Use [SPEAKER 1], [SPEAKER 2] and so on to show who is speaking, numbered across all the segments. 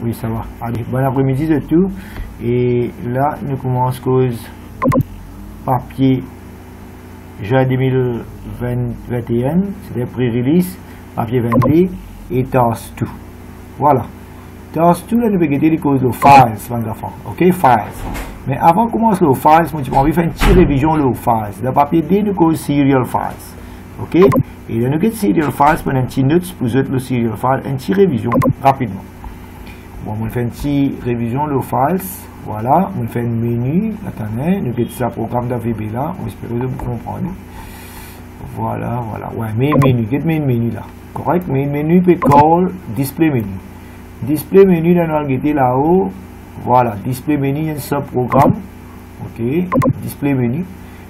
[SPEAKER 1] Oui, ça va. Allez, bon après-midi de tout. Et là, nous commençons cause papier juin 2021. C'était pré-release, papier 22 et task 2. Voilà. Task 2, là, nous allons les causes de files, mes enfants. Ok, files. Mais avant de commencer le files, moi, je vais faire une petite révision de files. Le papier D, nous cause serial files. Ok? Et là, nous avons serial files pour une petite note pour le serial file, une petite révision rapidement. Bon, on fait une petite révision de files. Voilà, on fait un menu. Attendez, nous avons ça programme d'AVB là. On espère que vous comprenez. Voilà, voilà. Ouais, main menu. Get main menu là. Correct? Main menu peut call display menu. Display menu là, nous allons là-haut. Voilà, display menu, il y a un sub-programme. Ok, display menu.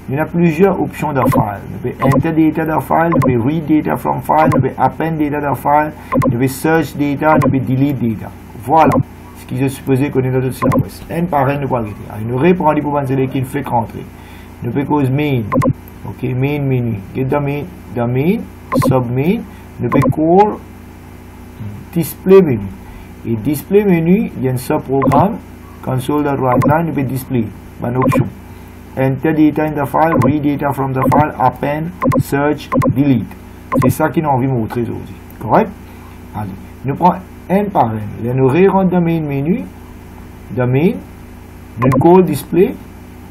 [SPEAKER 1] Il y a plusieurs options de file. Nous pouvons enter data de file, nous pouvons read data from file, nous pouvons append data de file, nous pouvons search data, nous pouvons delete data. Voilà ce qui est supposé connaître notre service. Un par un, nous pouvons arrêter. Nous reprendons pour penser qu'il fait rentrer. Nous pouvons cause main. Ok, main menu. Get the main, submain. Nous pouvons call display menu. Et display menu, il y a un sub-programme. Console the right line, nous pouvons display. Bonne option. Enter data in the file, read data from the file, append, search, delete. C'est ça qu'il a envie de montrer aujourd'hui. Correct? Allez, nous prenons un par un. Là, nous rentrons dans main menu, nous call display,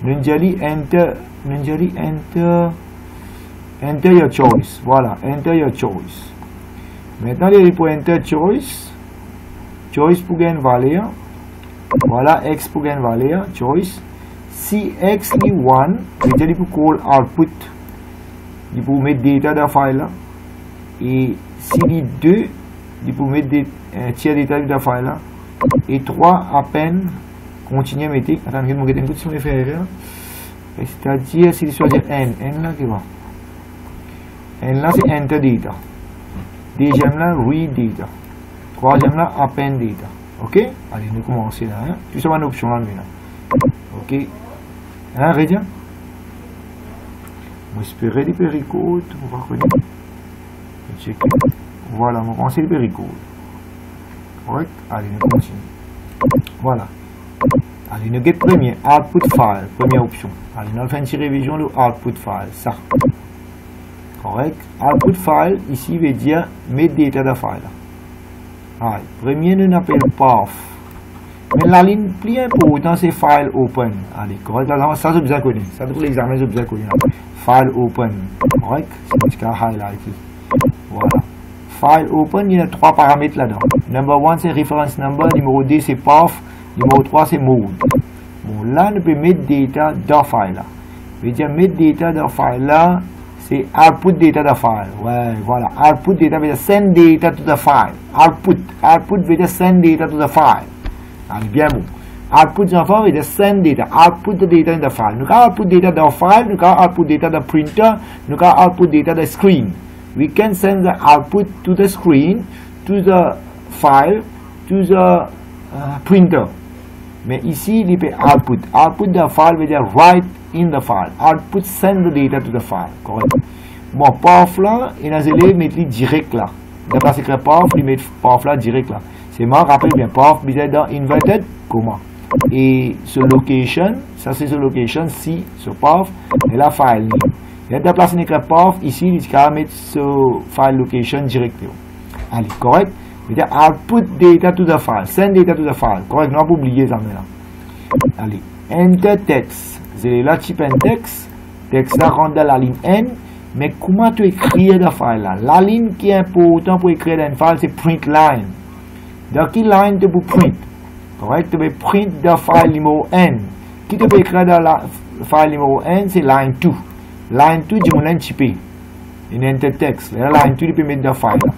[SPEAKER 1] nous allons enter your choice. Voilà, enter your choice. Maintenant, il faut enter choice. Choice pour gagner valeur. Voilà, X pour gagner valeur, choice. Si X est 1, il faut call output. Il faut mettre data dans le file là. Et si il est 2, il faut mettre tiers data dans le file là. Et 3, à peine, continuer à mettre. Attendez, je vais mettre un coup sur mes fers. C'est-à-dire, si je choisis N là, qui va. N là, c'est enter data. Deuxième là, read data. Troisième là, append data. Ok? Allez, nous commençons là. Hein? Tout ça, c'est une option là maintenant. Ok? Hein, Rédia? On va espérer les péricodes. On va reconnaître. Checker. Voilà, on va commencer les péricodes. Correct? Allez, nous continuons. Voilà. Allez, nous get premier. Output file. Première option. Allez, nous allons faire une petite révision de output file. Ça. Correct? Output file, ici, veut dire mettre data de file. Allez, premier, nous appelle path. Mais la ligne plus importante, c'est file open. Allez, correct. Ça, c'est bien connu. Ça, pour l'examen, c'est bien connu. File open. Correct. C'est ce qu'on a highlighté. Voilà. File open, il y a 3 paramètres là-dedans. Number 1, c'est reference number. Numéro 2, c'est path. Numéro 3, c'est mode. Bon, là, nous pouvons mettre data dans file là. Je veux dire, mettre data dans file là, c'est output data dans file. Ouais, voilà. Output data veut dire send data to the file. Output veut dire send data to the file. Allez, bien bon. Output enfant veut dire send data. Output the data in the file. Nous avons output data dans file, nous avons output data dans printer, nous avons output data dans screen. We can send the output to the screen, to the file, to the printer. Mais ici, il peut output. Output the file veut dire write in the file. Output send the data to the file. Correct. Bon, path là, et les élèves mettent les direct là. D'après ce que path, ils mettent path là direct là. C'est moi, rappelle bien, path, bizarre dans inverted, comment. Et ce location, ça c'est ce location, si, ce path, et la file name. Il y a déplacé l'écran path, ici, il va mettre ce file location directement. Allez, correct. C'est-à-dire output data to the file, send data to the file. Correct, non, pas oublier ça maintenant. Allez, enter text. C'est là, type un texte. Texte là rentre dans la ligne N. Mais comment tu écris le file là? La ligne qui est importante pour écrire un file, c'est print line. Dans quelle ligne tu peux print? Correct, tu peux print le file numéro N. Qui tu peux écrire dans la file numéro N, c'est line 2. Line 2, tu peux typer. Une enter text. Là, line 2, tu peux mettre le file là.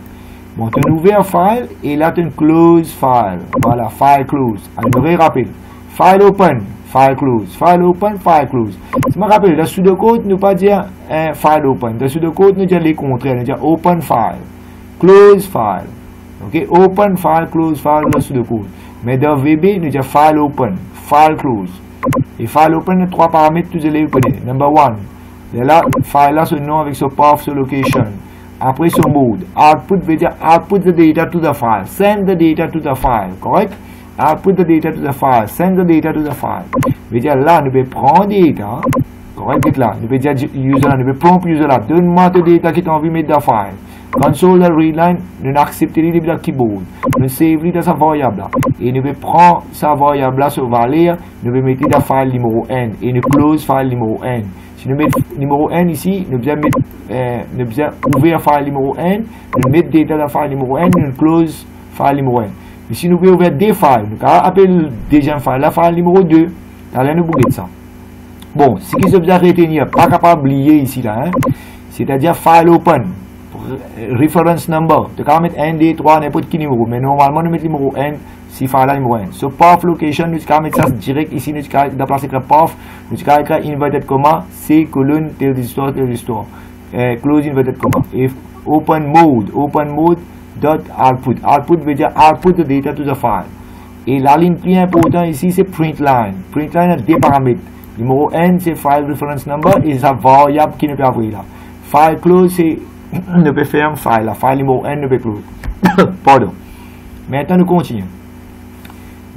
[SPEAKER 1] Bon, tu as ouvert file et là tu as une close file. Voilà, file close. Alors, je rappelle. File open, file close. File open, file close. Je me rappelle, dans le code, nous ne pas dire file open. Dans le code, nous disons les contraires. Nous disons open file, close file. Ok, open file, close file dans le code. Mais dans VB, nous disons file open, file close. Et file open, il y a 3 paramètres que tous les élèves connaissent. Number 1, là, file là, ce nom avec ce path, ce location. Après ce mode, output veut dire output the data to the file, send the data to the file, correct? Output the data to the file, send the data to the file. Veut dire là, nous pouvons prendre data, correct? Là, nous pouvons dire user, nous pouvons prompt user là, donne-moi tes data qui t'ont envie de mettre dans le file. Console la readline, nous acceptons les dans le keyboard, nous save dans sa variable là, et nous pouvons prendre sa variable là sur valeur, nous pouvons mettre dans le file numéro n, et nous close file numéro n. Si nous mettons numéro n ici, nous devons ouvrir le file numéro n, nous mettons data dans le file numéro n, nous close file numéro n. Mais si nous pouvons ouvrir des files, nous pouvons appeler le deuxième file, la file numéro 2, allez nous bouger ça. Bon, ce qui se besoin de retenir, pas capable d'oublier ici là, hein, c'est-à-dire file open, reference number, tu peux mettre 1, 2, 3, n'importe quel numéro, mais normalement nous mettons numéro n, si file là numéro n. So path location, nous pouvons mettre ça direct ici, nous pouvons déplacer le path, nous pouvons écrire inverted comma, c colonne, tel histoire, close inverted comma. Et open mode dot output. Output veut dire output the data to the file. Et la ligne plus importante ici, c'est print line. Print line a deux paramètres. Numéro n, c'est file reference number et sa variable qui ne peut avoir là. File close, c'est ne peut fermer file. La file numéro n ne peut close. Pardon. Maintenant, nous continuons.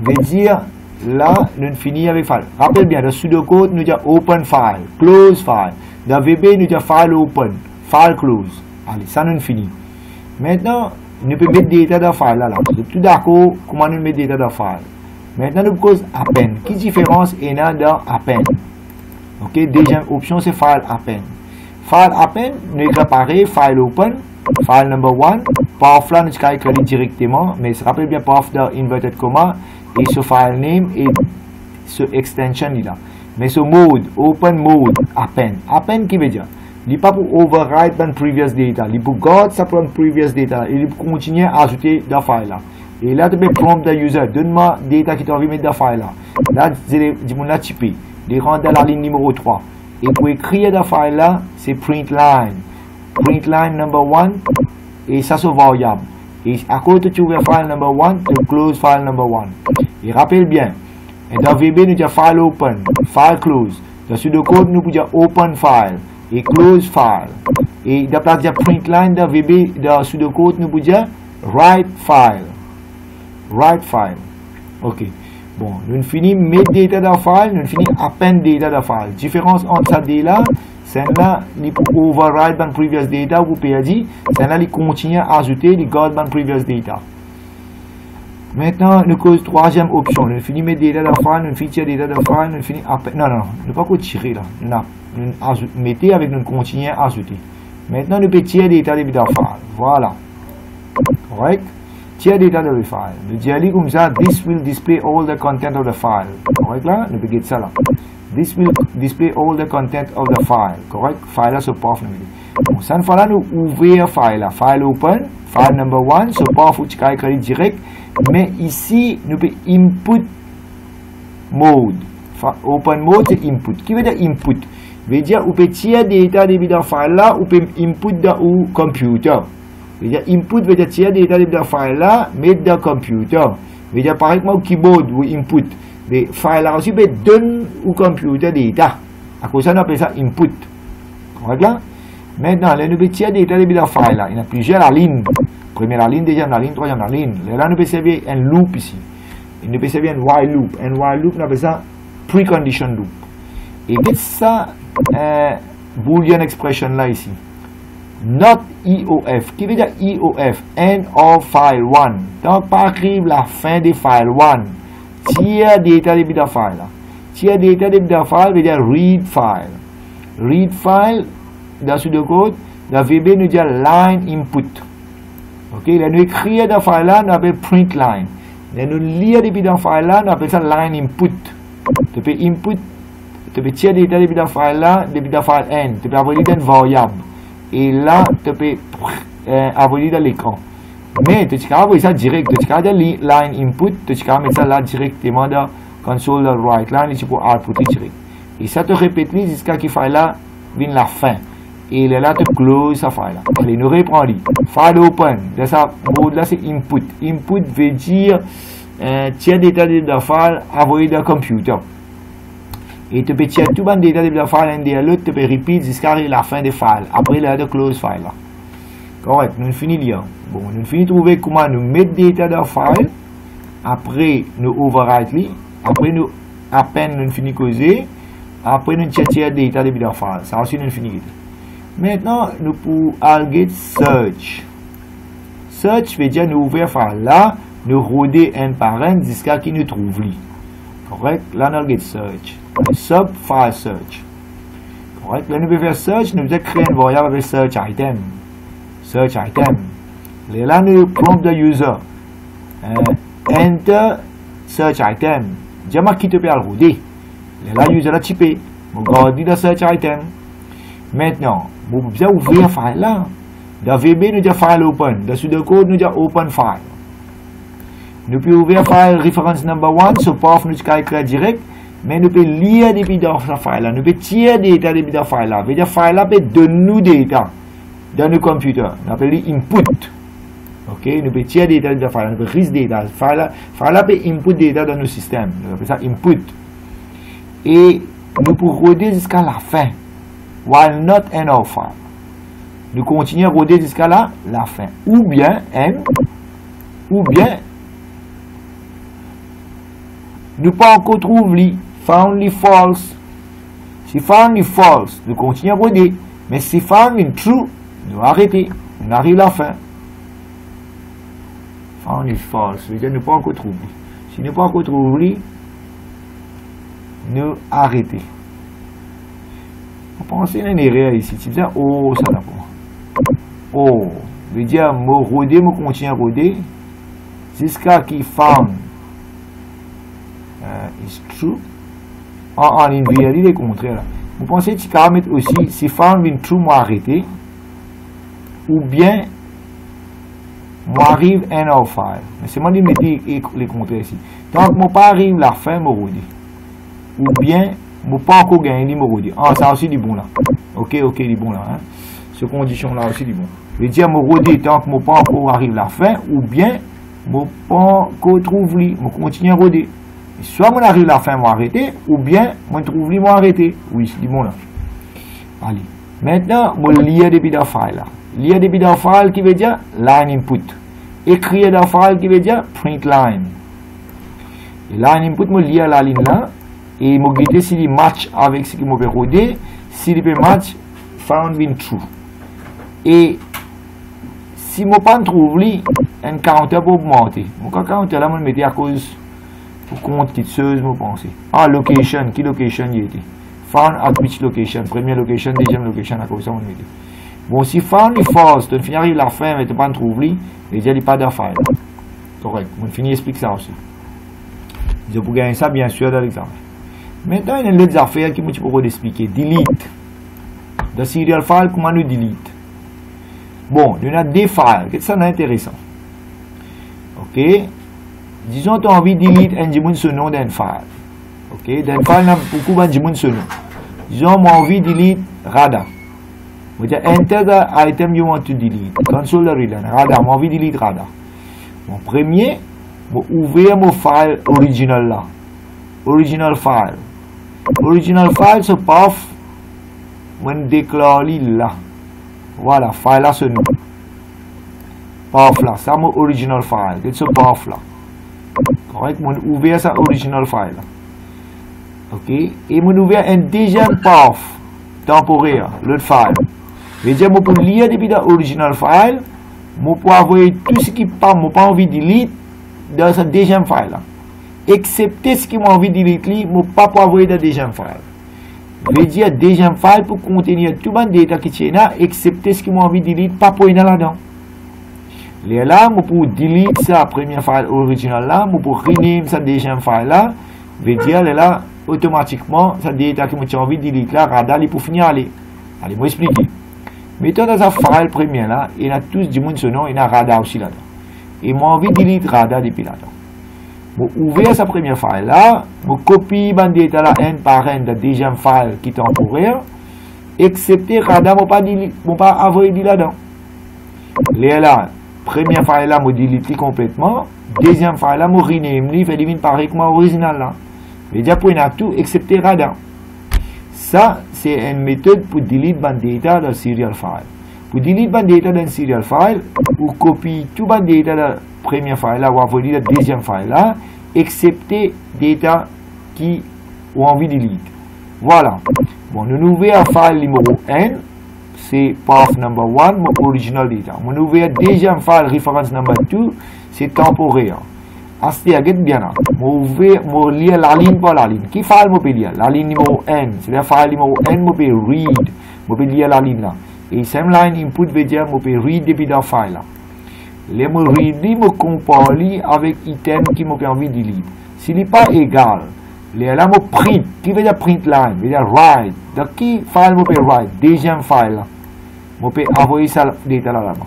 [SPEAKER 1] Veut dire, là, nous finissons avec file. Rappelez bien, dans pseudocode, nous disons open file, close file. Dans VB, nous disons file open, file close. Allez, ça nous finit. Maintenant, nous pouvons mettre des data dans le file là. Tout d'accord, comment nous mettre des data dans le file. Maintenant, nous cause append. Quelle différence est là dans append? Ok, deuxième option, c'est file append. File append, nous écrivons pareil, file open, file number 1. Path là, nous écrivons directement, mais se rappelle bien path dans inverted comma, et ce file name et ce extension là. Mais ce mode, open mode, append. Append qui veut dire? Il n'est pas pour override dans previous data. Il est pour garder sa propre previous data. Il est pour continuer à ajouter dans le file là. Et là, tu peux prompt le user. Donne-moi data qui t'a envie de mettre dans le file là. Là, tu peux typer. Il rentre dans la ligne numéro 3. Et pour écrire dans le file là, c'est print line. Print line number 1. Et ça, c'est variable. Et à côté, tu ouvres file number 1, tu close file number 1. Et rappelle bien. Et dans VB, nous disons file open, file close. Dans pseudocode, nous pouvons dire open file. Et close file. Et dans place de print line dans VB, dans pseudocode, nous pouvons dire write file. Write file. Ok. Bon, nous finissons mettre data dans le file, nous finissons append data dans le file. Différence entre ça et là, c'est là, il peut override dans previous data, vous pouvez dire, c'est là, il continue à ajouter, il garde dans previous data. Maintenant, nous cause troisième option. Nous finissons mettre data dans le file, nous finissons tirer data dans le file, nous finissons append. Non, nous ne pas qu'on tirer là. Nous mettez avec nous continuer à ajouter. Maintenant, nous pouvons tirer data dans le file. Voilà. Correct? Tirer data dans le file. Nous disons comme ça, this will display all the content of the file. Correct là? Nous pouvons dire ça là. This will display all the content of the file. Correct? File là, c'est path. Bon, cette fois là, nous ouvrons file là. File open, file number 1, c'est path où tu peux écrire direct. Mais ici, nous pouvons input mode. Open mode, c'est input. Qui veut dire input? Veut dire, vous pouvez tirer des data dans le file là, vous pouvez input dans le computer. Veut dire, input veut dire tirer des data dans le file là, mettre dans le computer. Veut dire, par exemple, au keyboard, vous input. Mais file là aussi, vous pouvez donner au computer des data. À cause de ça, on appelle ça input. Correct là? Maintenant, là, nous pouvons tirer des data dans le file là. Il y a plusieurs lignes. Première ligne, deuxième ligne, troisième ligne. Là, nous pouvons servir un loop ici. Nous pouvons servir un while loop. Un while loop, on appelle ça precondition loop. Et ça, boolean expression là ici. Not EOF. Qui veut dire EOF? End of file 1. Donc, pas arrive la fin de file 1. Tiers data de bit file là. Tiers data de bit file veut dire read file. Read file, dans pseudocode, dans VB, nous disons line input. Ok, là, nous écrivons dans le file là, nous appelons print line. Là, nous lisons dans le file là, nous appelons ça line input. Tu peux input, tu peux tirer des data depuis le file là, depuis le file n, tu peux avoir une variable. Et là, tu peux avoir dans l'écran. Mais tu peux avoir ça direct, tu peux avoir line input, tu peux mettre ça là directement dans console write line et tu peux output direct. Et ça te répète jusqu'à ce que le file là vienne la fin. Et là, tu close sa file là. Allez, nous reprenons. File open, dans ce mode là, c'est input. Input veut dire tirer des data de la file, envoyer dans le computer. Et tu peux tirer tout le data de la file, l'un de l'autre, tu peux repeat jusqu'à la fin de file. Après, là, tu close file là. Correct, nous finissons lire. Bon, nous finissons trouver comment nous mettre data dans le file. Après, nous overwrite li. Après, nous, à peine nous finissons causer. Après, nous chercher data depuis dans le file. Ça aussi, nous finissons. Maintenant, nous pouvons aller search. Search veut dire nous ouvrir file là, nous roder un par un jusqu'à qui nous trouve li. Correct? Là, nous allons search. Sub file search. Correct? Là, nous pouvons faire search, nous pouvons créer une variable avec search item. Search item. Là, nous prompt the user. Enter search item. J'ai marqué te faire le roder. Là, user a typé. Vous regardez le search item. Maintenant, vous pouvez ouvrir file là. Dans VB, nous avons file open. Dans pseudocode, nous avons open file. Nous pouvons ouvrir file reference number 1. Ce path, nous pouvons écrire direct. Mais nous pouvons lire depuis dans ce file là. Nous pouvons tirer des data depuis dans ce file là. Veut dire file là peut donner nous des data dans nos computers. Nous appelons input. Ok, nous pouvons tirer des data dans ce file là. Nous pouvons read des data. File là peut input des data dans nos systèmes. Nous appelons ça input. Et nous pouvons roder jusqu'à la fin. While not end of file. Nous continuons à roder jusqu'à la fin. Ou bien nous pas encore trouver found false. Si found false, nous continuons à roder. Mais si found true, nous arrêtons. On arrive à la fin. Found false, veut dire nous pas encore trouver. Si nous pas encore trouver, nous arrêtons. Vous pensez à une erreur ici. Tu dis, oh, ça n'a pas. Oh, veut dire, me roder, me continue à roder. Jusqu'à qui found is true. En réalité, il est contraire. Vous pensez que tu peux mettre aussi, si found in true, moi arrêter. Ou bien, moi arrive end of file. Mais c'est moi qui mettre les contraires ici. Tant que moi pas arrive la fin, me roder. Ou bien, je pas encore gagné les mots. Ah, ça aussi du bon là. Ok, du bon là. Hein. Ce condition là aussi du bon. Je veux dire, je rodé tant que je pas encore arrive la fin, ou bien, je pas encore trouve li, je continue à roder. Soit je arrive la fin, je arrêter, ou bien, je trouve li, je arrêter. Oui, c'est du bon là. Allez. Maintenant, je lire depuis le file là. Lire depuis le file qui veut dire line input. Écrire dans le file qui veut dire print line. Et line input, je lire la ligne là. Et je vais regarder s'il match avec ce que je vais roder. S'il peut match, found in true. Et si je ne pas trouve un counter pour augmenter. Mon counter là, je vais mettre à cause pour compte qui seuse, je pense. Ah, location, qui location y était? Found at which location? Première location, deuxième location, à cause ça, on met. Bon, si found est false, tu finis arrive la fin, mais tu ne pas trouve il n'y a pas de file. Correct. On finit explique ça aussi. Je peux gagner ça, bien sûr, dans l'examen. Maintenant, il y a d'autres affaires que je peux expliquer. Delete. Dans serial file, comment nous delete? Bon, il y a des files. Qu'est-ce que c'est intéressant? Ok. Disons que tu as envie de delete un nom d'un file. Ok. Dans le file, il y a beaucoup de nom. Disons, moi, envie de delete radar. Je vais enter the item you want to delete. Console the reader. Radar. Moi, envie de delete radar. Mon premier, je vais ouvrir mon file original là. Original file. Original file se path when déclare là. Voilà, file là ce nom. Path là, ça mon original file. C'est ce path là. Correct, mon ouvert ça original file là. Ok, et mon ouvert un deuxième path temporaire, l'autre file. Je veux dire, moi pour lire depuis l'original file, moi pour avoir tout ce qui pas, moi pas envie de lire dans ce deuxième file là. Excepté ce qui m'a envie de delete, je ne peux pas avoir dans deuxième file. Je veux dire, deuxième file pour contenir tout le data qui est là, excepté ce qui m'a envie de delete, pas pour y aller là-dedans. Là, je peux delete sa première file originale là, je peux rename sa deuxième file là, je veux dire, là, automatiquement, sa data qui m'a envie de delete là, radar, il peut finir aller. Allez, moi expliquer. Mettons dans sa file première là, il y a tous du monde ce nom, il y a radar aussi là-dedans. Et moi envie de delete radar depuis là-dedans. Je ouvrir sa première file là, je copie le data là un par un de la deuxième file qui est temporaire, excepté radar, je ne peux pas avoir dit là-dedans. Là, première file là, je delete complètement, deuxième file là, je rename, je fais deviner pareil que l'original là. Je veux dire, pour tout, excepté radar. Ça, c'est une méthode pour delete le data dans le serial file. Pour delete ban data dans serial file, ou copie tout ban data dans premier file là, ou envoyer dans deuxième file là, excepté data qui ou envie de delete. Voilà. Bon, nous ouvrons un file numéro N, c'est path number 1, mon original data. Nous ouvrons un deuxième file reference number 2, c'est temporaire. Asti agit bien là. Moi lire la ligne par la ligne. Qui file moi peut lire? La ligne numéro N. C'est le file numéro N moi peut read. Moi peut lire la ligne là. Et same line input veut dire moi peut read depuis dans file là. Les moi read moi compare avec item qui moi peut envie de lire. S'il n'est pas égal, les là moi print. Qui veut dire print line? Veut dire write. Donc qui file moi peut write? Deuxième file là. Moi peut envoyer ça data là là-bas.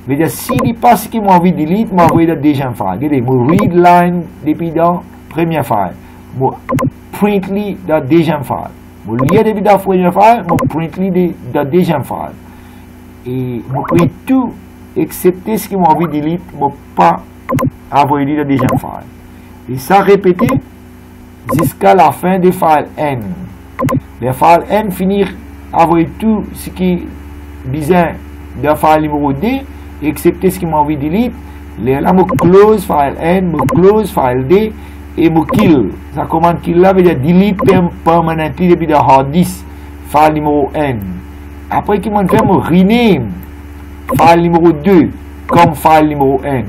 [SPEAKER 1] Veut dire, s'il n'est pas ce qui m'a envie de delete, m'a envoyé la deuxième file. Regardez, moi read line depuis dans première file. Moi print li dans deuxième file. Moi lire depuis dans première file, moi print li dans deuxième file. Et moi print tout, excepté ce qui m'a envie de delete, moi pas envoyé dans deuxième file. Et ça répété jusqu'à la fin des files N. Les files N finir envoyer tout ce qui disait dans file numéro D, excepté ce qui m'a envie de delete, là, je close file N, je close file D, et je kill. Ça commande kill là, veut dire delete permanently depuis le hard disk, file numéro N. Après, qui m'a fait, je rename file numéro 2 comme file numéro N.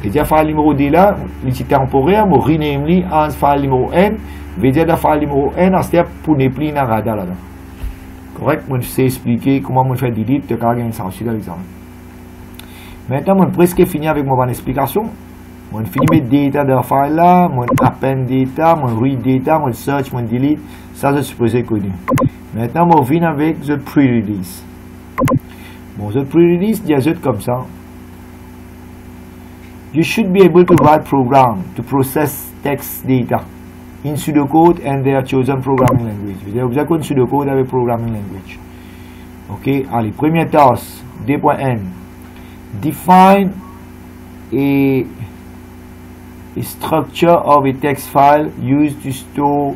[SPEAKER 1] Veut dire file numéro D là, c'est temporaire, je rename lui en file numéro N, veut dire le file numéro N, c'est pour ne plus dans radar là. Correct? Je sais expliquer comment je fais delete, de carrément ça aussi dans l'examen. Maintenant, je presque fini avec mon explication. Je finis mes data dans le file là, je append data, je read data, je search, je delete. Ça, je suppose connu. Maintenant, je viens avec the pre-release. Bon, the pre-release, il y a juste comme ça. You should be able to write program to process text data in pseudocode and their chosen programming language. Vous avez besoin de pseudocode avec programming language. Ok, allez, première tâche, D.N. Define a structure of a text file used to store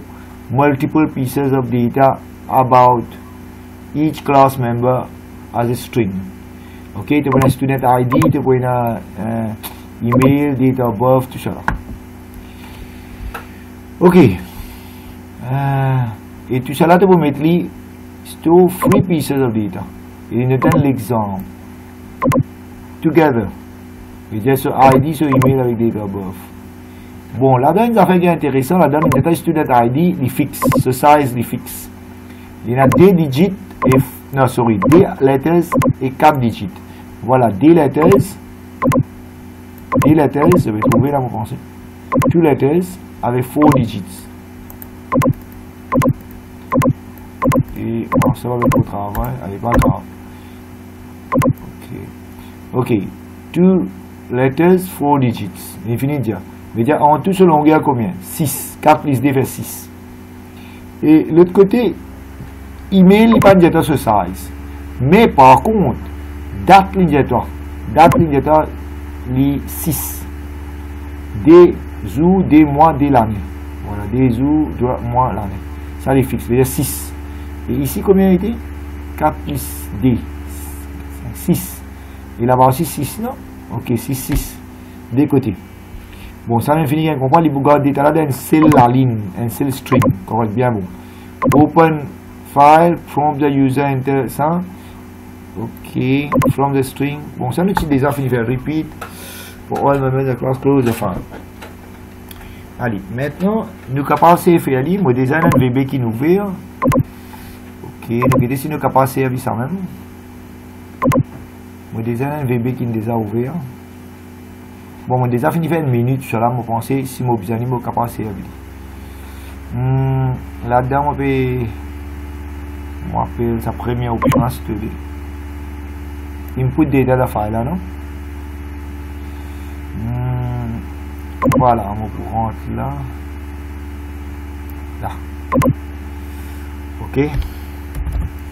[SPEAKER 1] multiple pieces of data about each class member as a string. Ok, tu as un student ID, tu as un email, date of birth, tout ça. Ok. Et tout ça là, tu peux mettre store 3 pieces of data. Et nous donne l'exemple. Together. Et j'ai ce ID, ce email avec date of birth. Bon, là-dedans, une affaire qui est intéressante, là-dedans, il y a student ID, il fixe, ce size, il fixe. Il y a 2 digits, et, non, sorry, 2 letters et 4 digits. Voilà, 2 letters, je vais trouver là, mon pensée. 2 letters avec 4 digits. Et on se va avec le travail, allez, pas grave. Ok, 2 letters, 4 digits. Infini dire. Mais dire en tout, ce longueur combien? 6. 4 plus 2 fait 6. Et l'autre côté, email, il n'y a pas de ce size. Mais par contre, date l'indicateur. Date l'indicateur, les 6. Des jours, des mois, des l'année. Voilà, des jours, des mois, l'année. Ça les fixe, c'est-à-dire 6. Et ici, combien était? 4 plus 2. 6. Et là-bas aussi 6, non? Ok, 6. Des côtés. Bon, ça nous finit, on comprend, les bougards d'état là d'un seul la ligne, un seul string. Correct, bien bon. Open file from the user enter ça. Ok, from the string. Bon, ça nous dit déjà fini faire repeat. For all members of the class, close the file. Allez, maintenant, nous capables de faire lire, moi déjà un VB qui nous ouvre. Ok, nous regardons si nous capables de faire ça même. Moi déjà un VB qui nous déjà ouvert. Bon, moi déjà fini faire une minute sur là, moi pensais si moi besoin moi capable de faire là-dedans, moi appelle sa première option, s'il te plaît. Input data de file là, non? Voilà, on rentre là. Là. Ok.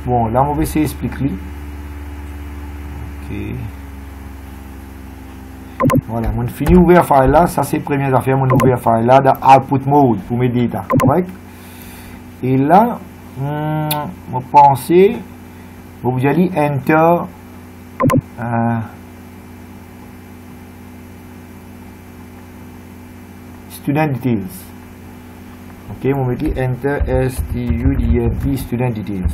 [SPEAKER 1] Bon, là, on va essayer d'expliquer. Ok. Voilà, on finit ouvrir file là. Ça, c'est la première affaire. On ouvre file là dans output mode pour mes data. Correct? Et là, on pense, vous allez enter student details. Ok, mon mettez enter student student details.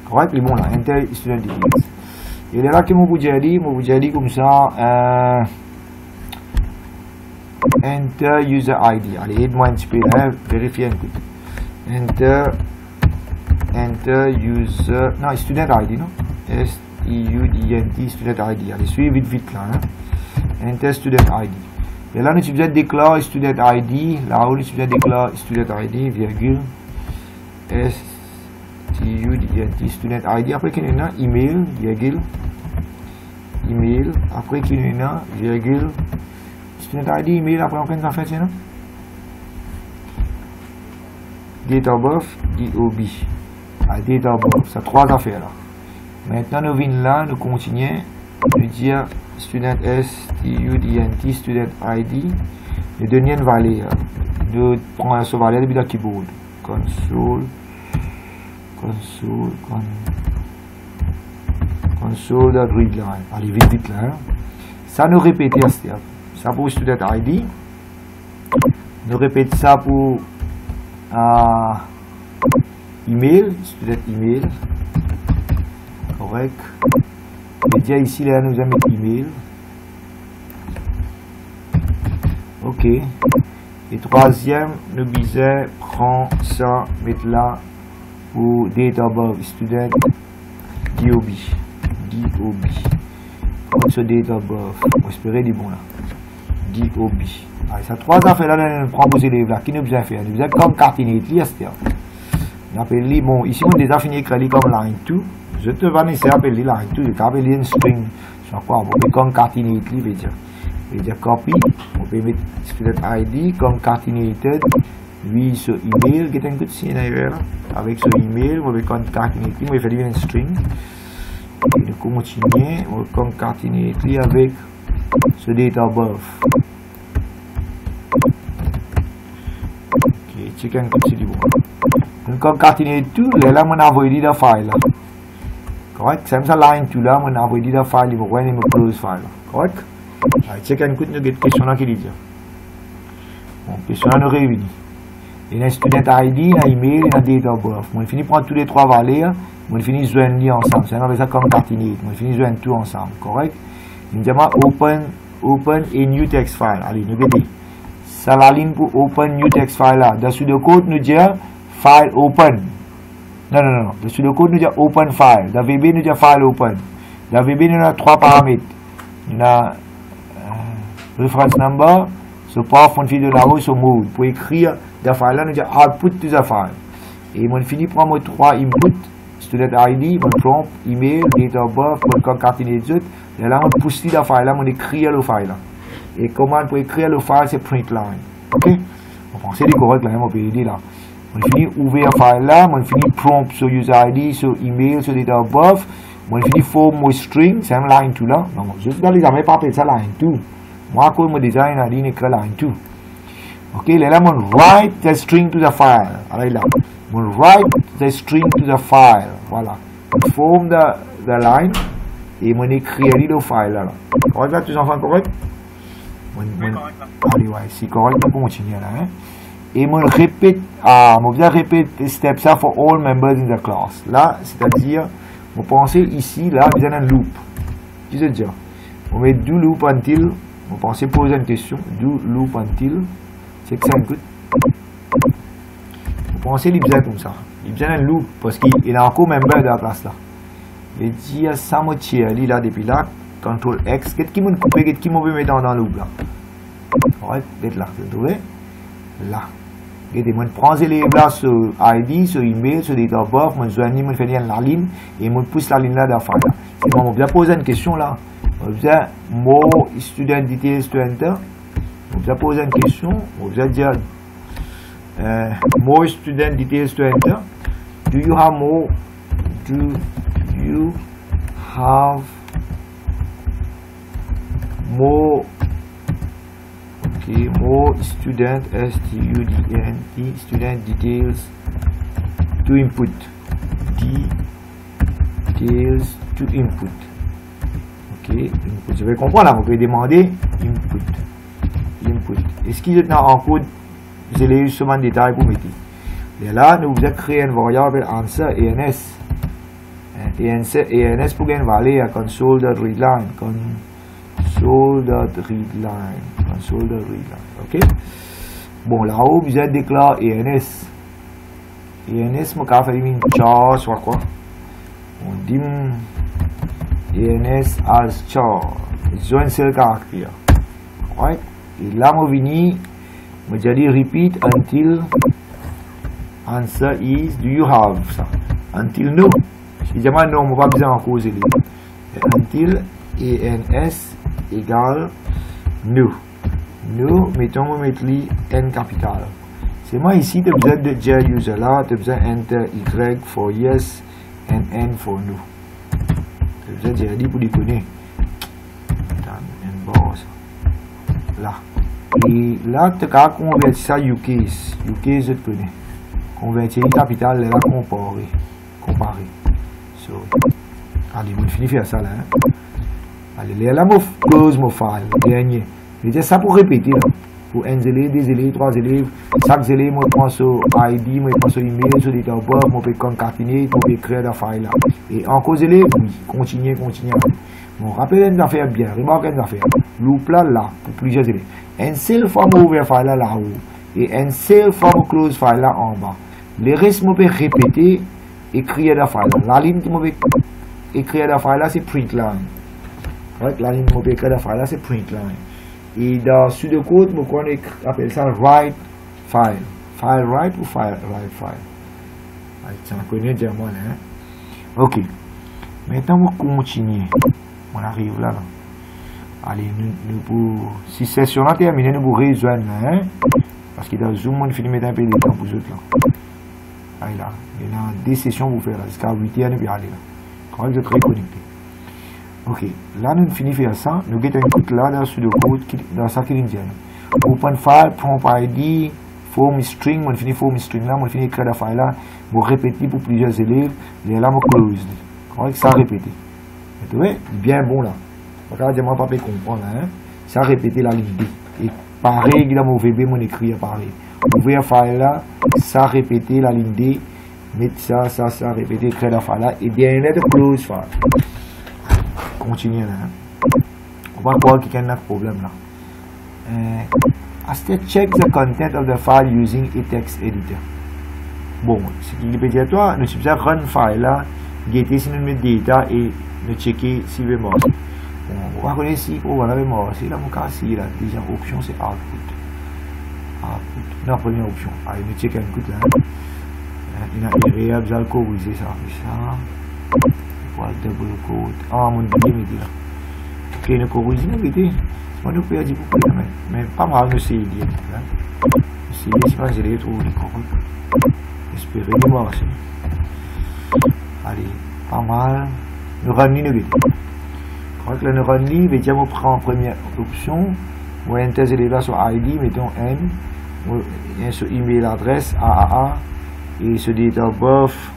[SPEAKER 1] Correct, les bons là, enter student details. Et là que vous dire comme ça, enter user ID. Allez, aide-moi un petit peu là, vérifiez un coup. Enter user, non, student ID, non? student student ID. Allez, suivez vite là. Hein? Enter student ID. Et là, nous utilisons déclare student ID. Là où nous utilisons déclare student ID, virgule, student ID. Après qu'il y a email, virgule, email. Après qu'il y a virgule, student ID, email. Après, on peut en faire, tiens, date of birth, DOB. Date of birth, ça 3 affaires là. Maintenant, nous venons là, nous continuons de dire student student student ID. Le dernier valeur, nous prenons ce valeur depuis le keyboard. Console readline. Allez, vite là. Ça nous répète ça pour student ID. Nous répète ça pour email, student email. Correct. Et déjà ici là nous avons mis email. Ok. Et troisième, nous disons prend ça, mettre là pour date of birth, student DOB. Prends ce date of birth. On espérer du bon là. DOB. Allez, ça 3 affaires là, nous prenons vos élèves là. Qui nous besoin faire? Nous besoin comme cartonner, on appelle bon, ici on a déjà fini écrire comme line 2. Je te vais essayer d'appeler line 2. Je vais appeler une string. Je sais quoi, on peut concatenated, veut dire copy. On peut mettre student ID concatenated. Oui, ce email, get un coup de signe là. Avec ce email, on peut concatenated. On va faire une string. Et nous continuons. On va concatenated avec ce date of birth. Ok, check un coup de signe. Nous concatenated tout. Là, on a envoyé le file. Correct? C'est ça line 2 là, on a envoyé le file, il va close file. Correct? Allez, check un coup de question là qui dit. Bon, question là nous réunit. Il y a un student ID, un email, et un date of birth. On finit par prendre tous les 3 valeurs, on finit joindre les ensemble. C'est ça comme concatenate. On finit joindre tout ensemble. Correct? Il dit open a new text file. Allez, nous regardons. Ça la ligne pour open new text file là. Dessus le code nous dit file open. Non. Dessus le code nous dit open file. Dans VB nous dit file open. Dans VB nous avons 3 paramètres. Nous avons reference number, so path on file de la roue, so mode. Pour écrire dans file là nous dit output to the file. Et on finit par prendre 3 input, student ID, mon prompt, email, date of birth, mon concatener les autres. Et là on pousse dans file là, on écrit le file là. Et comment pour écrire le file c'est print line. Ok? On pense que c'est correct là, on peut aider là. On finit ouvrir le file là, on finit prompt sur user ID, sur email, sur date of birth, on finit form ou string, c'est un line 2 là. Donc, je dans les amis pas appeler ça line 2. Moi, quand je design la ligne écrit line 2. Ok, là, on write the string to the file. Alors là, on write the string to the file. Voilà. On form the line et on écrit le file là. Correct là, tous les enfants correct? Allez, ouais, c'est correct, on continue là. Hein? Et on répète, on vient répéter step ça for all members in the class. Là, c'est-à-dire, on pense ici, là, il y a un loop. Qu'est-ce que je veux dire? On met do loop until, on pense poser une question, do loop until, c'est que ça un coup. On pense qu'il y a comme ça. Il y a un loop, parce qu'il est encore member de la classe là. Il dit, ça me tire, là, depuis là, CTRL X, qu'est-ce qui m'a coupé, qu'est-ce qui m'a mis dans le loop là? Ouais, d'être là, vous trouvez? Là. Et je prends les élèves là sur ID, sur email, sur date of birth, je joins, je fais la ligne et je pousse la ligne là d'affaire. Et bon, on va poser une question là. On va more student details to enter. On va poser une question. On va dire more student details to enter. Do you have more? Do you have more? Okay, more student student details to input. Details to input. Ok, input. Je vais comprendre là, vous pouvez demander input. Est-ce qu'il est en code? Vous allez seulement des détails pour mettre. Et là, nous vous avez créé une variable answer ENS. Et ENS pour une valeur à console.readline. Console.readline. Ok? Bon, là-haut, vous avez déclaré ENS. ENS, je vais faire une char, soit quoi? On dit ENS as char. C'est un seul caractère. Right? Et là, je vais dire repeat until answer is do you have ça. Until no. Si jamais non, on va pas besoin en causer. Until ENS égale no. No, mettons, N capital. C'est moi ici, tu as besoin de dire user là, tu as besoin enter Y for yes and N for no. Tu as besoin de dire pour déconner. Là. Et là, tu as converti ça UCase. UCase, je te connais. Convertir capital, là, comparer. So, allez, on finit faire ça là. Allez, là, je close mon file. Dernier. Mais ça pour répéter là. Pour un élève, deux élèves, trois élèves. Chaque élève, je prends son ID, je prends son email, son date of birth, je peux concaténer, je peux créer la file là. Et en cause élève, oui, continuez. Bon, rappelez une affaire bien, remarquez une affaire. Loop là, pour plusieurs élèves. Un seul forme ouvert file là-haut. Et un seul forme close file là en bas. Les restes, je peux répéter et créer la file. La ligne que je peux écrire la file là, c'est print line. La ligne que je peux écrire la file là, c'est print line. Et dans pseudocode, on appelle ça write file. File write ou file write file. C'est un connu de moi là. Ok. Maintenant, on continue. On arrive là. Allez, nous pour si session là terminée, nous pour rejoindre là. Hein? Parce que dans Zoom, on finit de mettre un peu de temps pour vous autres là. Allez là. Il y a des sessions pour faire là. Jusqu'à 8h, nous allons aller là. Quand vous êtes reconnecté. Ok, là nous finissons faire ça, nous mettons un coup là dans le code dans ça qui est indien. Open file, prompt ID, form string, on finit form string là, on finit écrire la file là, on répéter pour plusieurs élèves, et là on close. Correct, ça répéter. Vous voyez, bien bon là. Parce que moi pas comprendre là, hein. Ça répéter la ligne D. Et pareil, dans mon VB, mon écrit pareil. Ouvrir file là, ça répéter la ligne D, mettre ça répéter, écrire la file là, et bien lettre close file. Continue là. On va voir qu'il y a un problème là. Check the content of the file using a text editor. Bon, ce qui veut dire toi, nous sommes run file là, guetter si nous mettons data et nous checker si veut mort. On va reconnaître si on va mort. C'est là mon cas si la deuxième option c'est output. Non, première option. Allez, nous checker un coup là. Il y a une réelle, vous allez corriger ça. Double code. Ah, mon dieu, mais là. Ok, nous corrigeons, mais on nous peut dire pourquoi, mais pas mal, nous c'est idée. C'est bien, si je les trouve, espérez nous marcher. Allez, pas mal. Nous ramenons nous. Quand nous ramenons, on prend première option. On intègre les là sur ID, mettons N. On sur email adresse AAA et sur date of birth.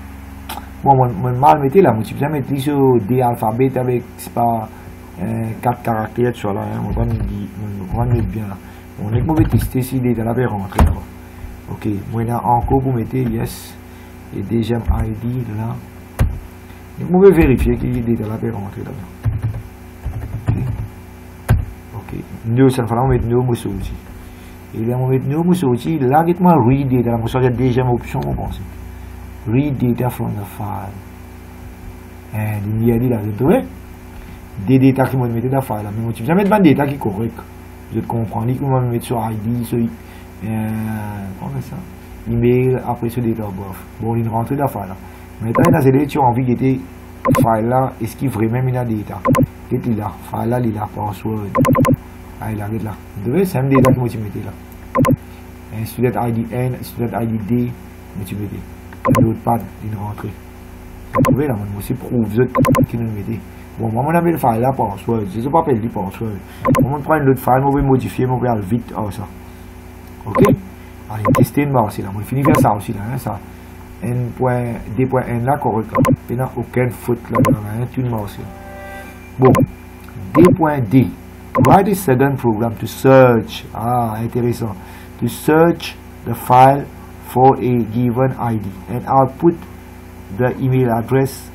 [SPEAKER 1] Bon, mon mal mettez là, je vais mettre sur des alphabets avec pas 4 caractères sur là, on va mettre bien là. On est mauvais tester si les là va rentrer là. Ok, maintenant encore vous mettez yes et deuxième ID là. On va vérifier qu'il y a des là va rentrer là. Ok, nous ça va mettre nous aussi. Et là on va mettre nous aussi là qui m'a read là, moi la deuxième option on pense. Read data from the file. Et il y a dit là, vous trouvez des data qui vont mettre dans la file. Mais tu vas mettre des data qui sont corrects. Vous comprenez comment on mettre sur ID, sur comment ça? Email, après sur data of birth. Bon, il rentre dans la file. Maintenant, dans ces tu as envie de dire file là, est-ce qu'il vraiment il y a des data? Qu'est-ce qu'il a? File là, il a password. Ah, il a là. Vous trouvez, c'est un data que tu mettez là. Student ID N, student ID D, mais tu mettez. L'autre pad, une rentrée. Vous trouvez là, moi aussi prouve qui nous mettez. Bon, moi, on a mis le file là, password. Je ne sais pas appeler le password. On prend une autre file, on va modifier, on va aller vite. Oh, ça. Ok? Allez, tester une barre aussi là. On finit faire ça aussi là. Hein, ça. D.N là, correct. Il n'y a aucune faute là. Tout le monde aussi. Bon. D.D. Write a second program to search. Ah, intéressant. To search the file for a given ID and output the email address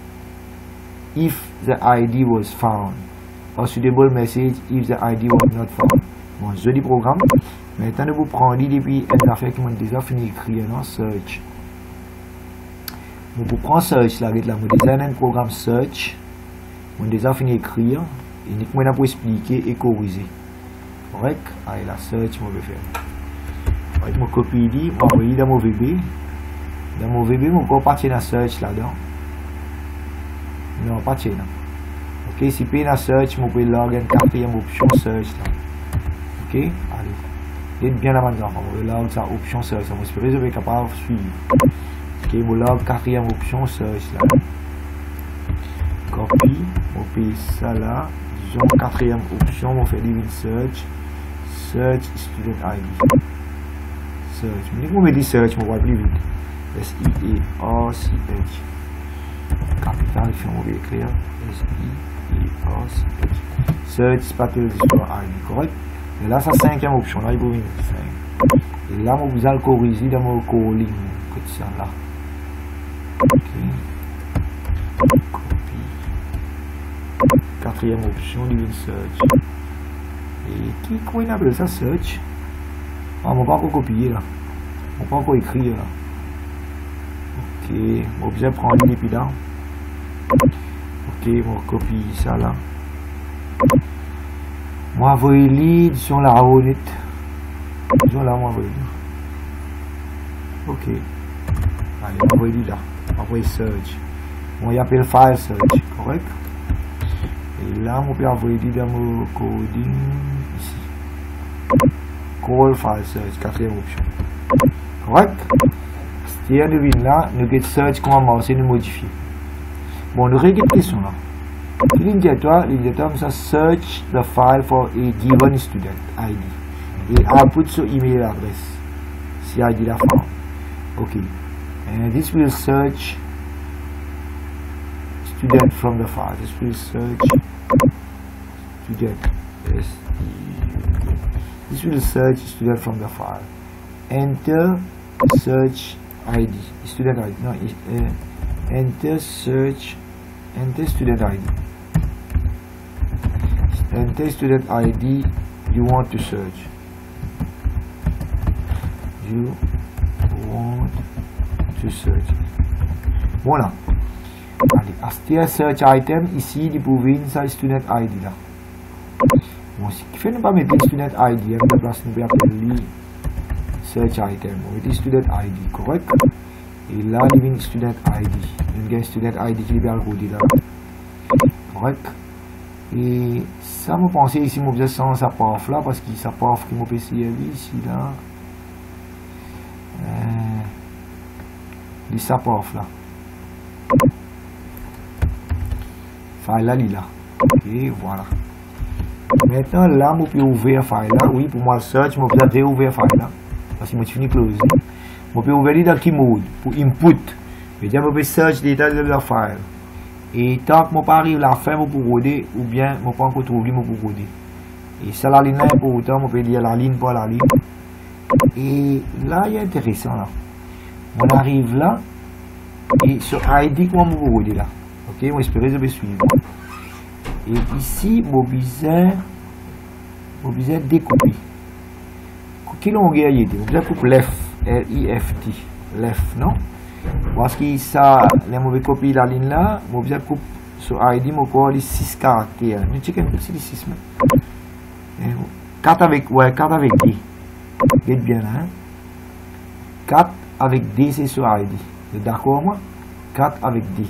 [SPEAKER 1] if the ID was found. A suitable message if the ID was not found. Bon, joli programme. Maintenant, de vous prendre depuis une affaire qui m'a déjà fini d'écrire, non? Search. Pour prendre search, là, je design un programme search. On a déjà fini d'écrire. Et uniquement pour expliquer et corriger. Correct? Allez, la search, je vais faire. Je vais copier, je vais envoyer dans mon VB. Dans mon VB, je vais partir dans la search là-dedans. Non, partir là. Ok, si je fais la search, je vais log une quatrième option search là. Ok, allez. Dites bien avant de on va log sa option search. On va espérer que vous êtes capable de suivre. Ok, je vais log quatrième option search là. Copy, on paye ça là. Disons quatrième option, on fait divine search. Search student ID. Search. Mais quand on met dit search, on va plus vite. S-I-E-A-C-H. Capital, on va écrire. S-I-E-A-C-H. Search Spatial ID, correct? Et là, c'est la cinquième option. Là, il faut venir. Et là, on vous a le corrigé dans mon calling. Que ça là. Ok. Quatrième option, divine search. Et qui qu'on appelle ça search? Ah, on va pas encore copier là. On va pas encore écrire là. Ok, on va bien prendre depuis là. Ok, on va copier ça là. Moi, je vais lire sur la honnête. Disons là, moi, je vais lire. Ok. Allez, on va lire là. On va search. On va appeler file search, correct? Et là, on peut envoyer dans mon coding ici. Call file search, quatrième option. Correct? Si on devine là, nous get search, comment commencer à nous modifier. Bon, nous règle question là. Si l'indicateur, ça search the file for a given student ID. Et output sur email address. Si ID la found. Okay. And this will search student from the file. This will search student. This will search student from the file. Enter search ID. Student ID. No, enter search. Enter student ID. Enter student ID you want to search. You want to search. Voilà. Allez, acheter search item ici, vous pouvez ça student ID là. Bon, ce qui fait ne pas mettre student ID, à la place nous pouvons appeler search item. On met student ID, correct? Et là, il y a student ID. Il y a student ID qui est bien codé là. Correct? Et ça, je pense ici, je vais sans sa prof là, parce que sa prof qui m'a PC ici là. De sa prof là. File là, il là. Ok, voilà. Maintenant, là, je peux ouvrir file là. Oui, pour moi, le search, je peux réouvrir file là. Parce que je finis close. Je peux ouvrir dans quel mode pour input. Je peux search l'état de la file. Et tant que je pas arrive à la fin, je peux coder ou bien je ne peux pas encore trouver, je peux coder. Et ça, la ligne là, pour autant, je peux lire la ligne par la ligne. Et là, il y a intéressant là. On arrive là. Et sur ID, comment je peux coder là. Ok, on espère que je vais suivre. Et ici, je vais découper. Quelle longueur il y a? Je vais couper left, L-I-F-T, left, non? Parce que ça, les mauvais copies la ligne là, je vais couper sur ID, je vais les 6 caractères. Je check un peu si les 6 mais. 4 avec D. Regarde bien là. 4 avec D, c'est sur ID. D'accord, moi? 4 avec D.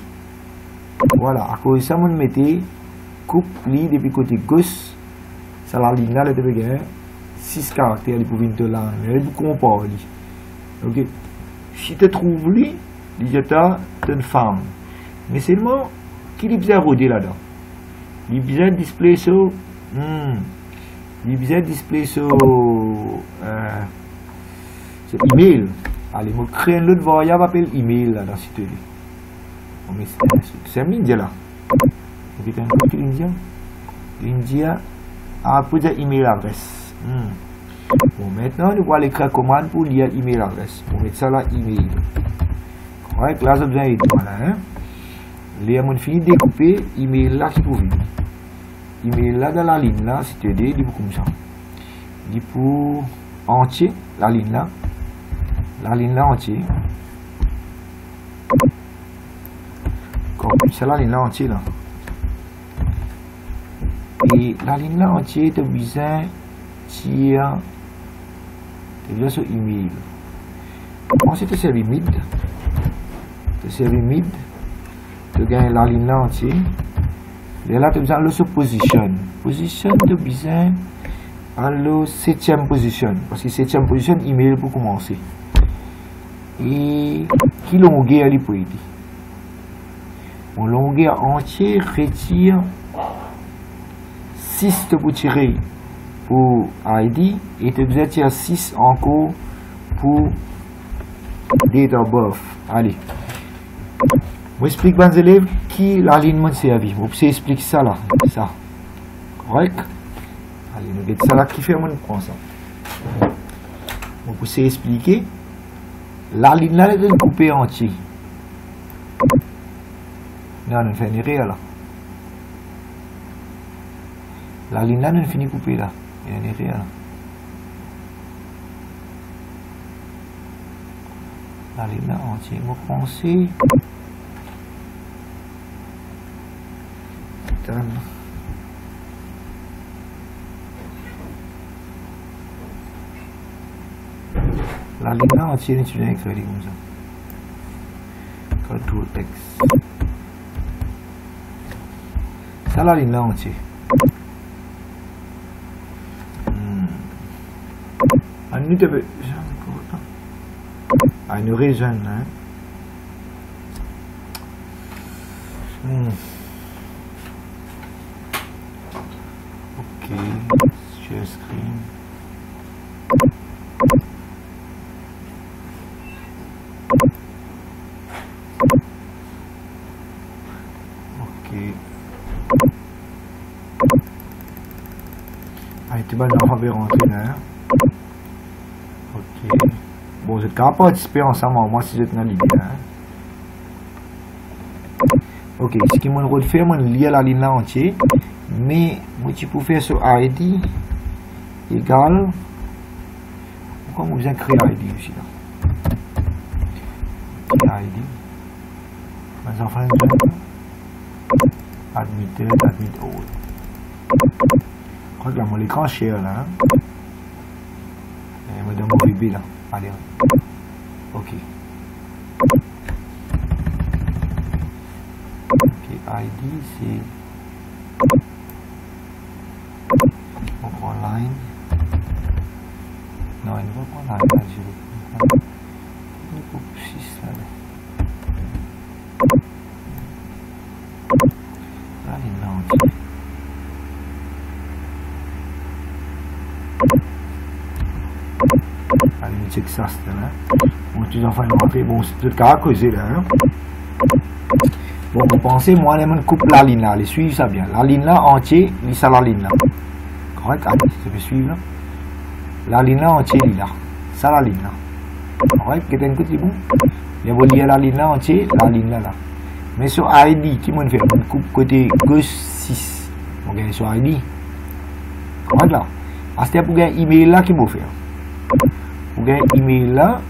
[SPEAKER 1] Voilà, à cause de ça, je mettais coupe li depuis côté gauche. Ça la ligne là, elle devait gagner 6 caractères pour venir de là. Mais vous comprenez. Ok. Si tu trouves lui, il y a une femme. Mais seulement, qu'il est bien rodé là-dedans. Il est bien display sur. Il est bien display sur. Email. Allez, je crée un autre variable appelle email là dans ce tutoriel. C'est un ligne là. Ok, t'as un peu de ligne. India, pour dire email adresse. Bon, maintenant, nous allons écrire commande pour lire email adresse. On met ça là, email. Correct, là, j'ai besoin de là. Les mon fini découper email là qui trouve. Email là dans la ligne là, c'est aider, il comme ça. Il pour entier la ligne là. La ligne là entier. Comme c'est la ligne là entier là. Et la ligne là entier, tu as besoin de sur email. Ensuite, tu servir mid. Tu servir mid. Tu gagnes la ligne là entier. Et là, tu as besoin de sur position. Position, tu as besoin de 7e position. Parce que 7e position, email pour commencer. Et qui longueur il peut aider. Mon longueur entier retire 6 pour tirer pour ID et tu besoin tirer 6 encore pour date of birth. Allez. Je explique aux élèves qui l'alignement servi. Je vous explique ça là. Ça. Correct? Allez, nous mettons ça là qui fait mon prend ça. Je vous expliquer. L'alignement là est coupé entier. Non, on fait une erreur là. La ligne là, nous finit coupée là. Il y a une erreur là. La ligne là, entière. Vous pensez. Attends. La ligne là, entière, tu viens écrire comme ça. Control X. Ça, la ligne là, entière. Une région, hein? Ok, share screen. Ok. Allez, tu vas nous faire rentrer là. Ok. Bon, vous êtes capable de participer ensemble, moi si vous êtes dans l'idée. Hein? Ok, ce qui m'a fait, c'est lire la ligne là entière. Mais, moi, tu peux faire sur ID égal. Pourquoi vous avez créé ID aussi là? ID. Les enfants, admitted, admit all. Je crois que là, mon écran share là. Et moi, dans mon bébé là. Allez, ok. Ok, ID c'est. On prend line. Non, il ne va pas line. Là, je vais prendre. Il faut 6 là. Là, il est là. Allez, check ça, c'est là. Bon, tu en fais une rentrée. Bon, c'est peut-être qu'à causer là. Hein? Bon, vous pensez, moi, je coupe la ligne là. Allez, suivez ça bien. La ligne là, entier, il ça la ligne là. Correct? Allez, ça peut suivre là. La ligne là, entier, il là. Ça la ligne là. Correct? Qu'est-ce que tu dis bon? Il va lire la ligne là, entier, la ligne là là. Mais sur ID, qui m'a fait? On coupe côté gauche 6. On gagne sur ID. Correct là? C'est pour gagner email là qui m'a fait. Pour gagner email là,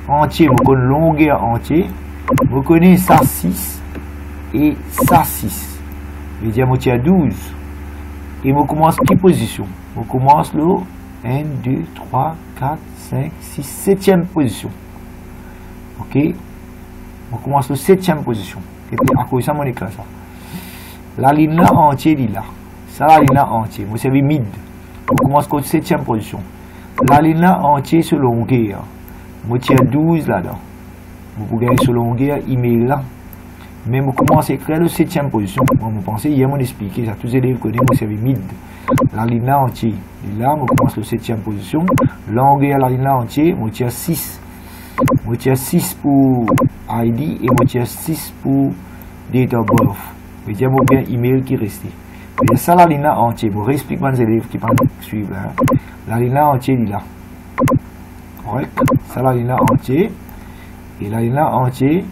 [SPEAKER 1] entier, vous connaissez longueur entier, vous connaissez ça 6 et ça 6. Je veux dire, moi, tiens 12. Et vous commencez quelle position? Vous commencez le 1, 2, 3, 4, 5, 6, 7e position. Ok? On commence le 7e position. Et puis, à cause de ça, mon écran, ça. La ligne là entière, il est là. Ça, la ligne là entière. Vous savez, mid. On commence avec 7e position. La ligne là entière sur longueur. Vous tirez 12 là-dedans. Vous pouvez gagner sur longueur, email là. Mais vous commencez à écrire le 7e position. Moi, vous pensez, hier, on expliqué ça. Tous les élèves connaissent, vous savez, mid. La ligne là entière. Et là, on commence le 7e position. Longueur, la ligne là entière, vous tirez 6. Vous tirez 6 pour ID et vous tirez 6 pour date of birth. Vous tirez bien email qui reste. Et ça, la ligne là entière. Vous réexpliquez aux élèves qui peuvent suivre là. La ligne là entière, il est là. Correct? Ça, la ligne là entière. Et la ligne là entière,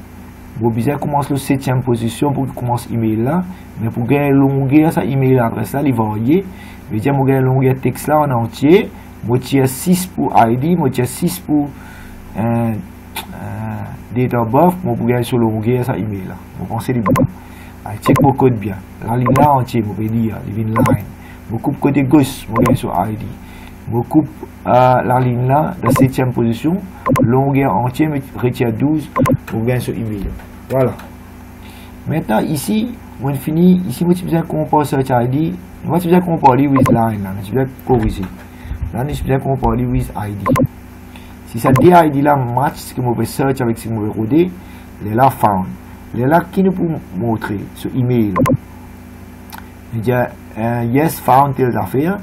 [SPEAKER 1] vous besoin commence la 7e position pour commencer email là. Mais pour gagner longueur, ça email adresse là, il varié. Je veux dire, vous gagnez longueur texte là en entier. Moi, tiens 6 pour ID, moi, tiens 6 pour date of birth. Moi, pour gagner sur longueur, ça email là. Vous pensez les bien. Allez, check mon code bien. La ligne là entière, vous pouvez dire, les line. Vous coupe côté gauche, vous gagnez sur ID. Vous coupe la ligne là, de 7e position. Longueur entière, retire 12, vous gagnez sur email. Voilà. Maintenant, ici, on finit. Ici, moi, tu besoin comparer search ID. Moi, tu besoin comparer with line. Là, tu besoin corriger. Là, tu besoin comparer with ID. Si ça dit ID là match ce que je vais search avec ce que je vais coder, les là found. Les là qui nous peut montrer sur email. Je dis yes found telle affaire.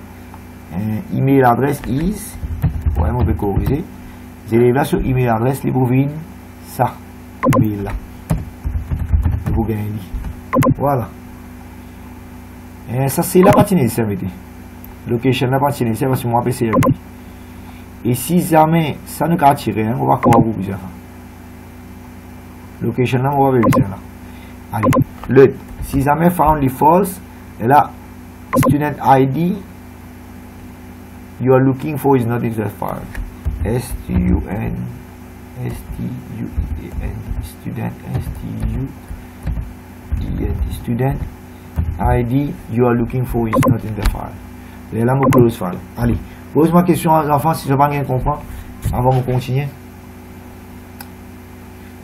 [SPEAKER 1] Email address is. Ouais, on peut corriger. Je vais là sur email address, les prouvines ça. Email là. Vous gagnez. Voilà. Et ça c'est la partie nécessaire. Location la partie nécessaire parce que moi PC. Et si jamais ça ne peut tirer, on va voir vous faire. Location là on va vérifier là. Allez, le si jamais found false, et là student ID you are looking for is not in the file. STUN student student ID you are looking for is not in the file. Les là, je close file. Allez, pose-moi question aux enfants si je n'ai pas bien compris avant de continuer.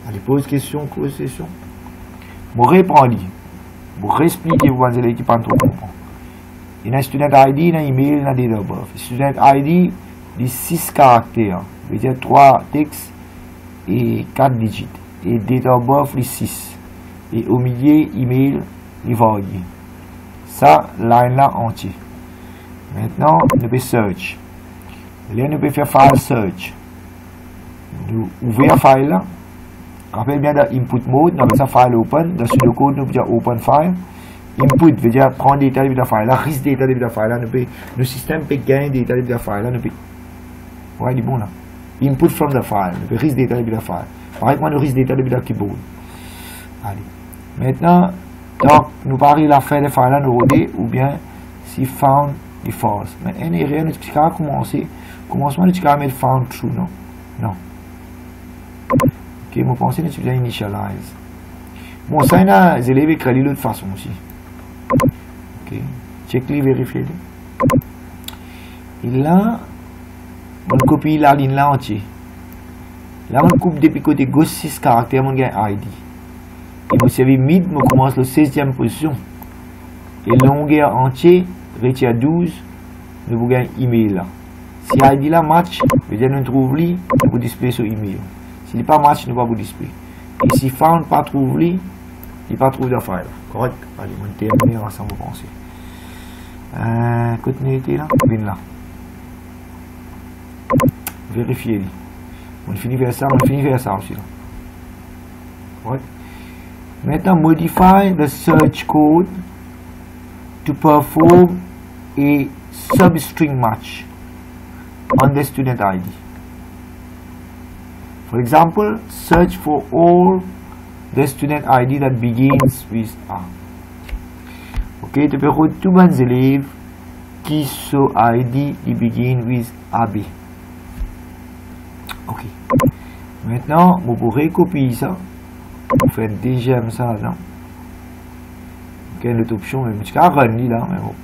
[SPEAKER 1] Allez, pose question. Je réponds. Je expliquer vous allez qui pas trop comprendre. Il y a un student ID, il y a un email, il y a un date of birth. Student ID, il y a 6 caractères. Il y a 3 textes et 4 digits. Et date of birth, il y a 6. Et au milieu, email, il varie. Ça, line là entier. Maintenant, nous pouvons search. Là, nous pouvons faire file search. Nous ouvrons un file là. Rappelez bien dans input mode, nous avons ça file open. Dans le code, nous pouvons dire open file. Input veut dire prendre des détails de la file là, risque des détails de la file là. Le système peut gagner des détails de la file là. Ouais, il est bon là. Input from the file. Nous pouvons risque des détails de la file. Pareil que nous risque des détails de la keyboard. Allez. Maintenant, donc, nous parlons de la fin de file là, nous rodez ou bien si found est false. Mais en erreur, nous avons commencé. Commencement, nous avons mettre found true, non? Non. Ok, vous pensez que nous avons initialize. Bon, ça, il y a des élèves qui écrivent de l'autre façon aussi. Ok, check-les, vérifiez-les. Et là, on copie la ligne là entière. Là, on coupe depuis côté gauche 6 caractères, on gagne ID. Et vous savez, mid, on commence la 16e position. Et longueur entière, retire 12, nous vous gagnez email là. Si ID là match, nous trouvons lui, nous vous display sur email. S'il n'est pas match, nous va vous display. Et si found pas trouve lui, il pas trouve de file. Correct? Allez, on va terminer ensemble, vous pensez. Continuité là, viens là. Vérifiez-les. On finit vers ça aussi là. Correct? Maintenant, modify the search code to perform a substring match on the student ID. For example, search for all the student ID that begins with A. Ok, tu peux retrouver tous les élèves qui sont ID qui begin with AB. Ok. Maintenant, vous pourrez copier ça. Vous faites déjà ça là. Ok, l'autre option, mais je vais run là, mais bon.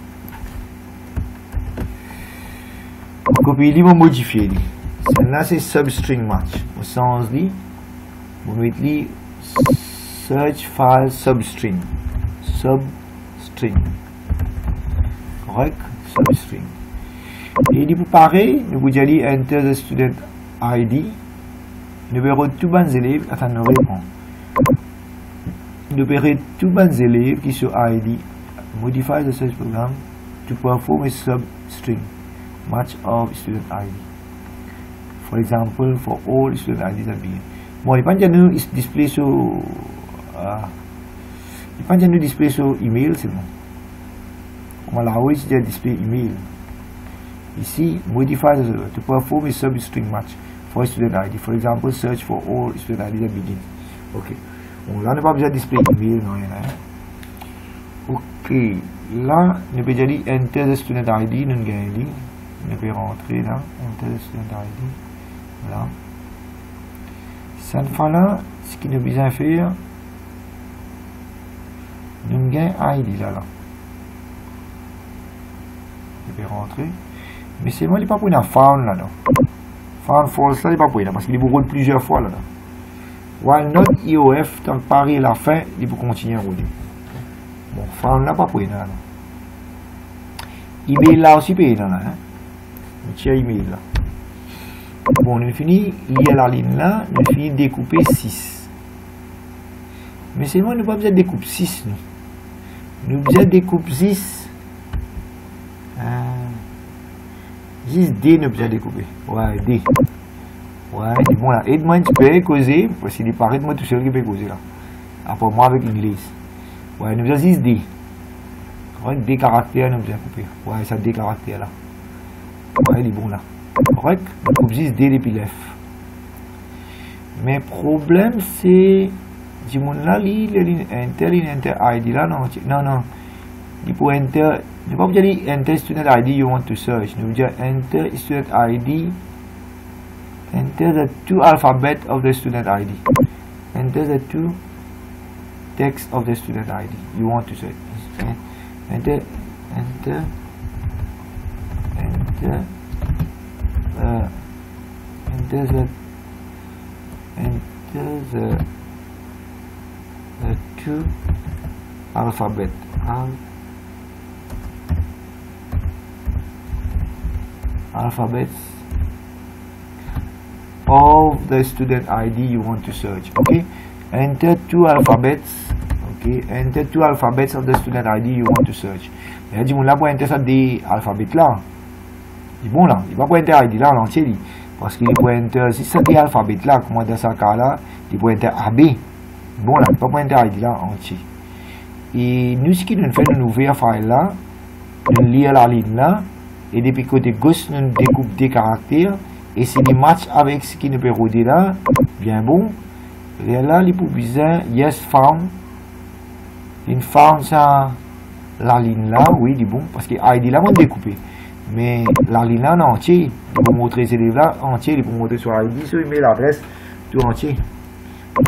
[SPEAKER 1] Copier, vous modifier. Celle-là, c'est substring match. Au sens dit, vous mettez search file substring. Substring. Correct? Substring. Et il vous pareil, vous allez enter the student ID. Nous verrons tous les élèves. Attends, nous répondons. Nous verrons tous les élèves qui sont ID. Modify the search program to perform a substring match of student ID. For example, for all student ID that begin. Bon, il n'y a pas de display sur email, c'est bon. Voilà, où is the display email? Ici, modify to perform a substring match for student ID. For example, search for all student ID that begins. Ok. Bon, là, on n'a pas besoin de display email, non, rien. Ok. Là, on peut dire enter the student ID, nous gagnons. On peut rentrer là, enter the student ID. Voilà. Cette fois-là, ce qu'il nous a besoin de faire, nous gagnons ID là. Je vais rentrer. Mais c'est moi, il n'est pas pour une found là. Found false là, il n'est pas pour là parce qu'il vous roule plusieurs fois là. While not IOF, tant que Paris la fin, il peut continuer à rouler. Bon, found là, pas pour là. Email là aussi, peut là. Tiens, email là. Bon, on finit, il y a la ligne là, on finit de découper 6. Mais c'est moi, nous pas besoin de découper 6. Nous besoin de découper 6. Juste D, nous besoin de découper. Ouais, D. Ouais, c'est bon là. Aide-moi, tu peux causer, parce qu'il paraît de moi tout seul qui peut causer là. Après moi avec l'anglais. Ouais, nous besoin juste D. Ouais, D caractères, nous besoin de couper. Ouais, ça D caractères là. Ouais, il est bon là. Correct? On coupe juste D depuis l'F. Mais problème c'est. Dis-moi là, l'île enter ID là, non. Non. Il faut enter. Ne pas dire enter student ID you want to search. Nous dire enter student ID. Enter the two alphabet of the student ID. Enter the two text of the student ID you want to search. Enter the two alphabet. Alphabets of the student ID you want to search. Okay, enter two alphabets. Okay, enter two alphabets of the student ID you want to search. Et dit là pour enter ça des alphabets là. Il bon là, il va pas enter ID là l'entier parce qu'il pour enter si ça des alphabets là, comment dans ce cas là, il pour enter AB. Bon là, il pas pour enter ID là entier. Et nous ce qui nous fait nous ouvrir file là, nous lire la ligne là. Et depuis côté gauche, nous découpe des caractères. Et si les matchs avec ce qui nous peut roder là, bien bon. Et là, il faut besoin, yes, found. Une found, ça, la ligne là, oui, il est bon. Parce que ID là, on découpé. Mais la ligne là, en entier. Il faut montrer ces livres là, entier. Il faut montrer sur ID, sur email, l'adresse, tout entier.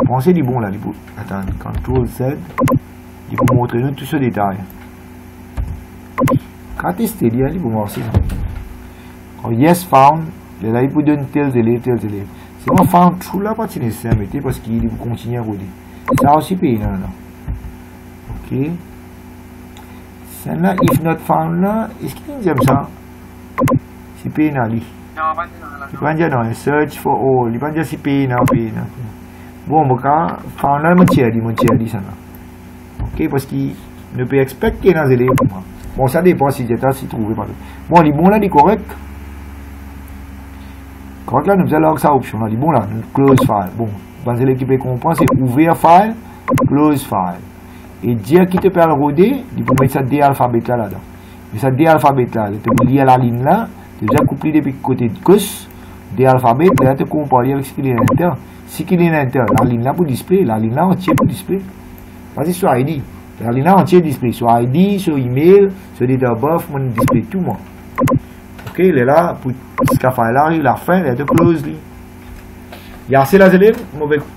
[SPEAKER 1] Pensez, il est bon là, il faut. Attends, CTRL Z. Il faut montrer nous tout ce détail. Quand tester, il faut voir aussi. Yes, found. Là, il peut donner tel élève. C'est moi, found true là, pas nécessaire, mettez parce qu'il faut continuer à rouler. Ça aussi, paye là. Ok. Celle-là, if not found là, est-ce qu'il aime ça? C'est paye là, lui. Il va dire non, search for all. Il va dire si paye là. Bon, mon cas, found là, mon tiers dit ça là. Ok, parce qu'il ne peut expecter dans les élèves pour moi. Bon, ça dépend si j'étais si trouvé pas. Bon, il est bon là, il est correct. Correct là, nous allons ça option là, il est bon là, nous close file. Bon, dans l'équipe comprend, c'est ouvrir file, close file. Et dire qui te peut le roder, il faut mettre ça D alphabet là là-dedans. Mais ça D alphabet là, tu peux lier la ligne là, tu as déjà couplé depuis le côté gauche, D alphabet, là tu compares avec ce qu'il est à l'intérieur. Si qu'il est à l'intérieur, la ligne là pour display, la ligne là entière pour display. Vas-y sur ID. La ligne là entière display, sur ID, sur email, sur data of birth, mon display tout moi. Ok, il est là, pour ce qu'il fait là, il a fin, il est de close. Il y a assez là, élèves,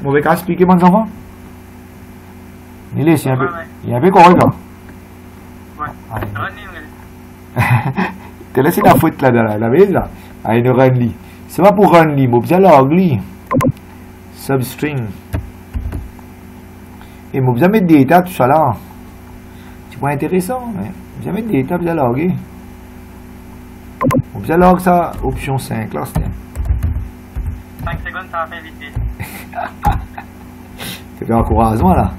[SPEAKER 1] mauvais cas expliquer, mes enfants. Il est un peu correct là. Ouais. Tu laissé la faute là, la base là. Ah, il run li. C'est pas pour run li, mais bien log li. Substring. Et moi, vous mettre des étapes, tout ça là. C'est pas intéressant, mais vous mettre des étapes, vous allez loguer. Vous allez log ça, option 5 là, c'était.
[SPEAKER 2] 5 secondes, ça va faire vite.
[SPEAKER 1] C'est un encouragement là.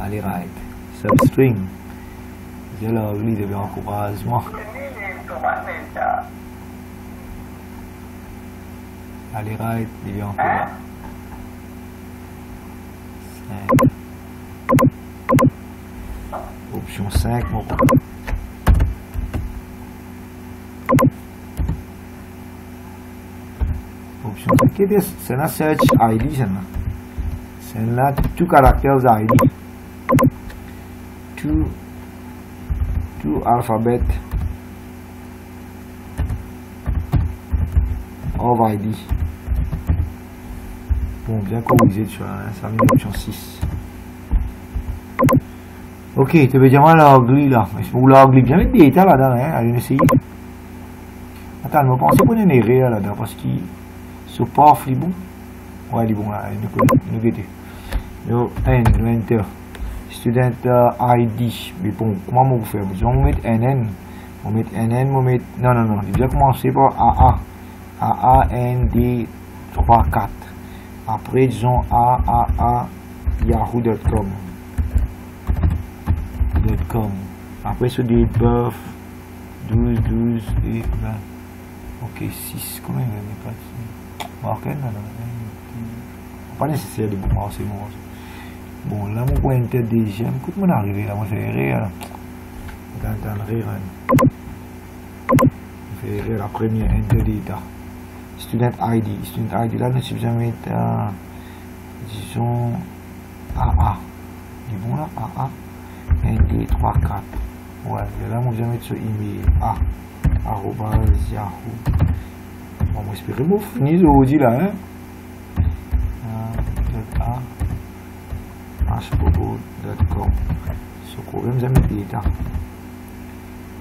[SPEAKER 1] Allez, right. Substring. Vous allez loguer, c'est un encouragement. Allez, right, c'est un encouragement. 5. Option 5, mon option. C'est la search ID, c'est là tout caractères ID. Tout alphabet of ID. Bon, bien corrigé, tu vois, hein, ça met l'option 6. Ok, tu veux dire moi l'ugly là. Mais pour l'ugly, bien mettre des data là-dedans, hein, allez essayer. Attends, je me pense qu'on est une erreur là-dedans parce qu'il se passe les bons. Ouais, les bons là, nous guetter. Nous, enter. Student ID. Mais bon, comment on va faire? On va mettre NN. On va mettre NN, on va mettre. Non, non, non. J'ai déjà commencé par AA. AAND 34. Après, disons AAA yahoo.com. Après, ce date birth 12, 12 et 20. Ok, 6. Comment il va pas marquer? Pas nécessaire de vous marquer. Bon, là, mon point enter deuxième. Écoute, mon arrivé là, moi, je vais rire là. Attends, rire. Je vais rire la première enter data. Student ID. Student ID là, nous sommes mettre, disons, AA. C'est bon là, AA. ND34. Ouais, et là, nous allons mettre ce email A. @yahoo. Bon, moi, j'espère que vous finissez aujourd'hui là, hein. hbobo.com. Ce problème, nous allons mettre data.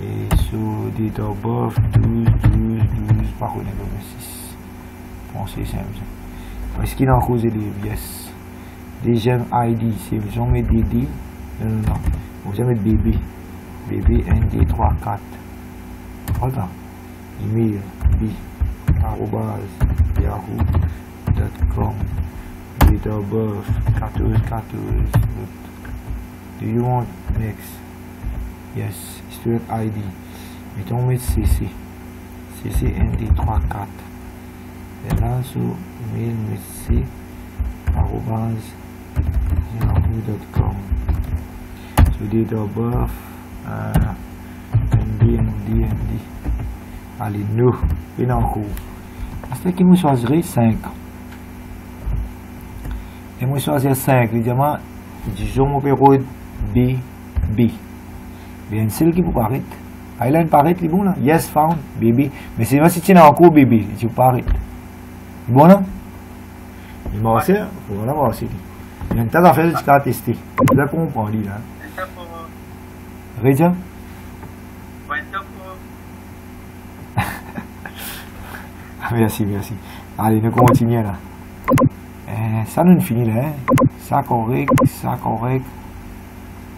[SPEAKER 1] Et sur date of birth 12, 12, 12, par contre, 6. Pensez simple. Est-ce qu'il y a en cause des yes? Deuxième ID, c'est vous allez mettre DD. Non, non, non. Vous allez mettre BB. BB ND34. Voilà. Email B. @yahoo.com. Date of birth 14, 14. Do you want next? Yes. Student ID. Mettons mettre CC. CC ND34. Et là, sur email, mettez @yahoo.com. So date of birth, ND. Allez, nous, et en cours. C'est qu'il me choisirait 5. Et moi choisir 5, évidemment, disons mon période B. Bien, celle qui vous paraît. Ah, là, il paraît, il est bon là. Yes, found, BB. Mais c'est moi si tu es en cours, BB, tu paraît. Bon là? Il m'a aussi, voilà, moi aussi. Il y a une tas d'affaires que tu as testé. Tu dois comprendre, là. Rédia? Merci. Allez, nous continuons là. Ça nous finit là. Hein? Ça correct.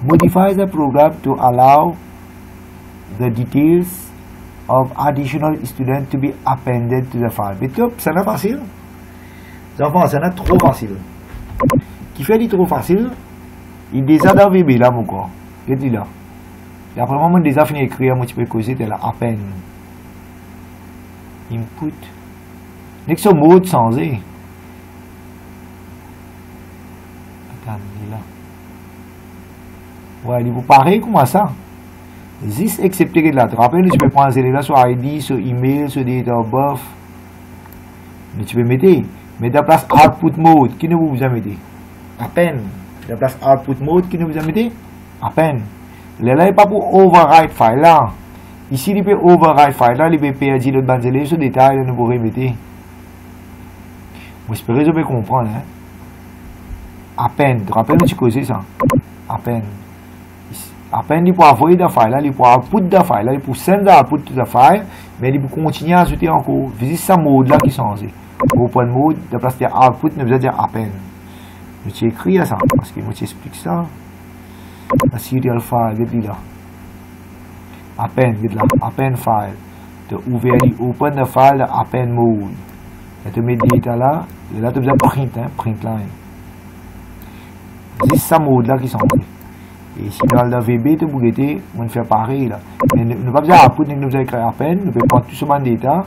[SPEAKER 1] Modify the program to allow the details of additional students to be appended to the file. Mais top, ça n'est pas facile. Enfin, ça n'est trop facile. Qui fait dit trop facile, il déjà dans VB là, mon corps. Il dit là. Et après, moi, déjà fini d'écrire, moi, tu peux causer, t'es là, append. Input. Dès que ce mode changé. Attends, il est là. Ouais, il vous paraît comment ça? Juste accepter que là. Tu te rappelles, tu peux prendre là sur ID, sur email, sur date of birth. Mais tu peux mettre la place output mode. Qui ne vous a mis? À peine. La place output mode, qui ne vous a mis? À peine. Là, il n'est pas pour override file là. Ici, il peut override file là, il peut perdre le bandelé, ce détail, il ne vous remettez. J'espère que je vais comprendre. Hein? À peine. Tu te rappelles, tu causais ça? À peine. À peine, il peut envoyer des files là, il peut output des files là, il peut send output de file, mais il peut continuer à ajouter encore. Visite ce mode là qui change. Open mode, de place de output, ne veut dire à peine. Je t'écris ça, parce que je t'explique ça. La serial file, regarde là. Append, regarde là. Append file. Tu ouvres, open the file, append mode. Et tu mets data là, et là tu besoin print, hein, print line. C'est ça mode là qui sont. Et si dans le VB, tu peux guetter, on fait pareil là. Mais ne pas besoin output, ne besoin écrire append, ne peut prendre tout ce man data,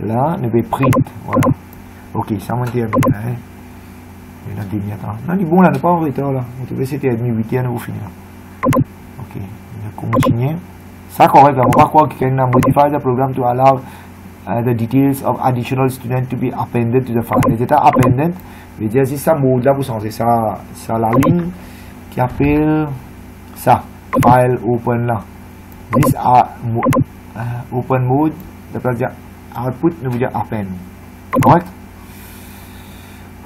[SPEAKER 1] là, ne peut print, voilà. Ok, ça m'a terminé, hein. Et là, non, il est bon là, ne pas en retard là. On te fait 7h30, 8h, on va finir. Ok, on continue. Ça correct, on va pas croire qu'il y a une modify the program to allow the details of additional student to be appended to the file. Les états appended veut dire c'est ça mode là pour changer ça la ligne qui appelle ça file open là. This open mode d'après dire output nous veut dire append. Correct?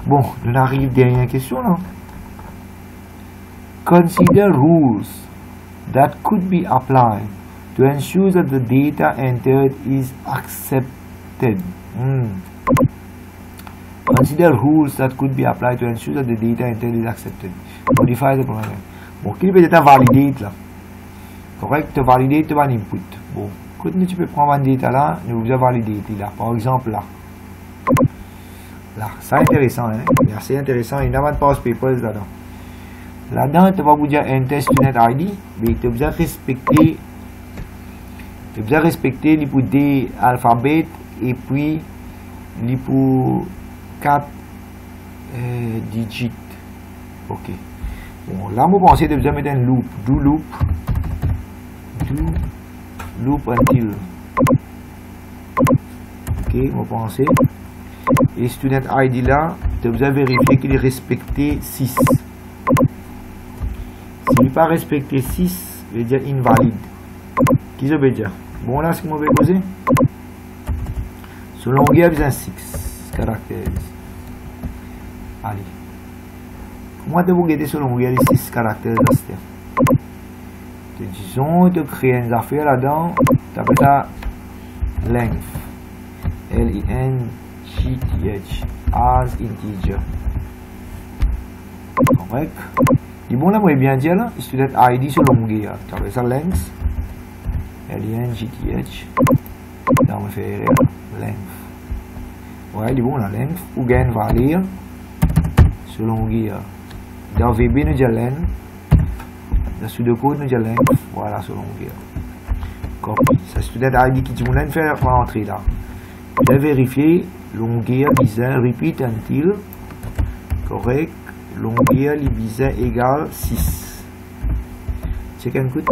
[SPEAKER 1] Bon, on arrive dernière question là. Consider rules that could be applied to ensure that the data entered is accepted. Consider rules that could be applied to ensure that the data entered is accepted. Modify the program. Bon, qui peut être validate là? Correct, validate ton input. Bon, quand tu peux prendre un data là, nous vous validate là. Par exemple là. Là, c'est intéressant, hein? C'est assez intéressant. Il y a pas de pause papers là-dedans. Là-dedans, tu vas vous dire enter student ID, mais tu vas respecter les pour des alphabets et puis les pour 4 digits. Ok. Bon, là, vous pensez que vous allez mettre un loop. Do loop until. Ok, vous pensez. Et student ID là, vous avez vérifié qu'il est respecté 6. S'il n'est pas respecté 6, il veut dire invalide. Qui ça veut dire? Bon, là, ce que je vais poser. Selon longueur, il y a 6 caractères. Allez. Comment vous guettez selon longueur les 6 caractères? Disons, de créer une affaire là-dedans. Tu appelles ça length. L-I-N-G-T-H. As integer. Correct. Et bon là, moi, bien dire là, student ID sur longueur. Tu appelles ça length. L-I-N-G-T-H. Là, on fait length. Ouais, il est bon là, length. Ou gain valeur sur longueur. Dans VB, nous disons length. Dans pseudocode, nous disons length. Voilà, sur longueur. Copy. Ça, student ID qui dit, on a faire rentrer là. Je vais vérifier longueur bizarre, repeat until. Correct. Longueur bizarre égale 6. Check and coûte.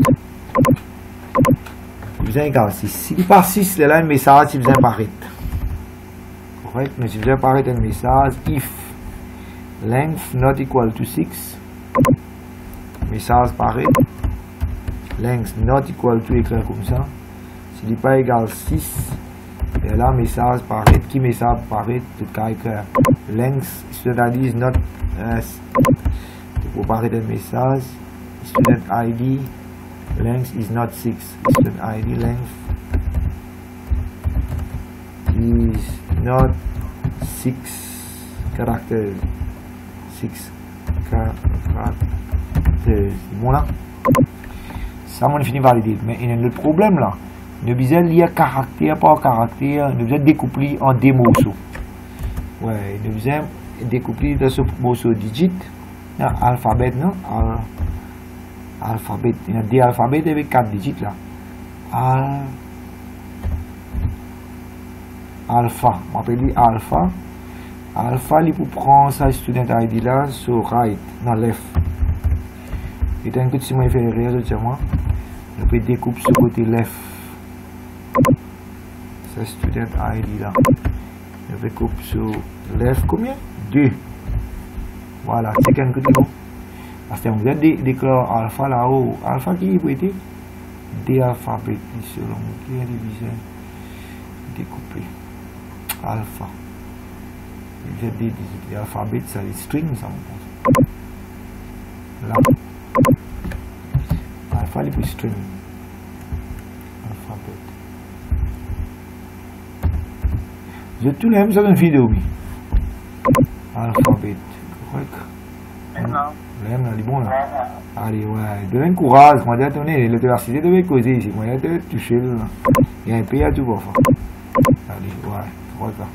[SPEAKER 1] Bizarre égale 6. Si il passe 6, là, un message, si vous apparaît. Correct. Mais si vous apparaît un message, if length not equal to 6, message paraît. Length not equal to écrit comme ça. S'il n'est pas égal 6, et là, message paraît. Qui message paraît? Tout cas écrit length student ID is not. Pour paraître un message. Student ID length is not 6. Student ID length is not 6 characters. 6 characters. Bon là. Ça, on finit valider. Mais il y a un autre problème là. Nous besoin lire caractère par caractère. Nous besoin découpler en deux morceaux. Ouais, nous besoin découpler de ce morceau digit. Non, alphabet, non? Alphabet. Il y a des alphabets avec 4 digits là. Alpha. On appelle alpha. Alpha, il faut prendre sa student ID là sur right, non left. Et tant que si moi je fais rien, je peux découper ce côté left. Sa student ID là. Je vais couper sur left combien? 2. Voilà, c'est un côté bon. Parce que vous avez déclaré alpha là-haut. Alpha qui peut être des alphabets selon qui est divisé. Découpé. Alpha. Il y a des alphabets, ça les strings, ça on pense. Là. Alpha, les plus string. Alphabet. Je tout l'aime sur une vidéo. Alphabet. Correct. L'aime là, il est bon là. Allez, ouais. Donnez courage. Moi, j'ai donné l'université devait causer ici. Moi, j'ai touché là. Il y a un pays à tout pour faire. Allez, ouais. Correct là.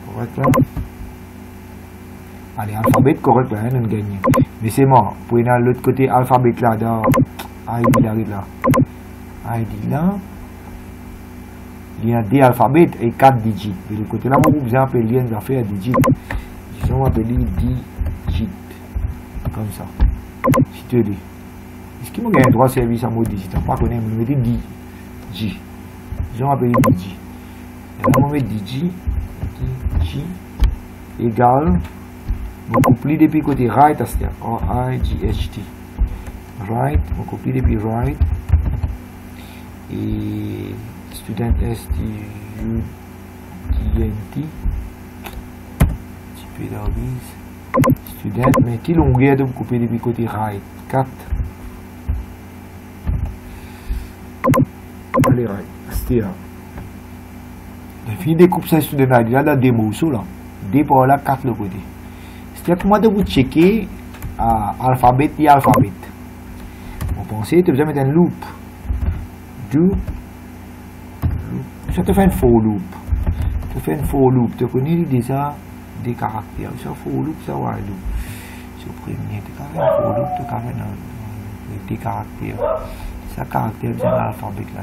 [SPEAKER 1] Correct là. Allez, alphabet correct là, on gagne. Mais c'est mort. Pour aller de l'autre côté, alphabet là, dans ID là. ID là. Il y a des alphabets et 4 digits. De l'autre côté là, vous pouvez appeler une affaire digit. Disons, on appelle digit. Comme ça. Si tu dis. Est-ce qu'il m'a gagné droit de service à mot digit? Je ne sais pas connaître, mais je dis digit. Disons, on appelle digi. Et là, on met digi égale, on copie depuis côté right, c'est-à-dire R-I-G-H-T. Right, on copie depuis right. Et student S-T-U-D-N-T. Student, mais qui longueur de couper depuis côté right? 4. Allez, right. C'était là. La fille découpe ça student là, il y a la démo sous là. D pour là, 4 le côté. C'est-à-dire que moi de vous checker alphabet et alphabet. Vous pensez, tu as besoin de mettre un loop. Ça te fait un for loop. Tu fais un for loop. Tu connais déjà des caractères. Ça for loop, ça while loop. C'est le premier. Tu as fait un for loop, tu as fait des caractères. Ça caractère bien l'alphabet là.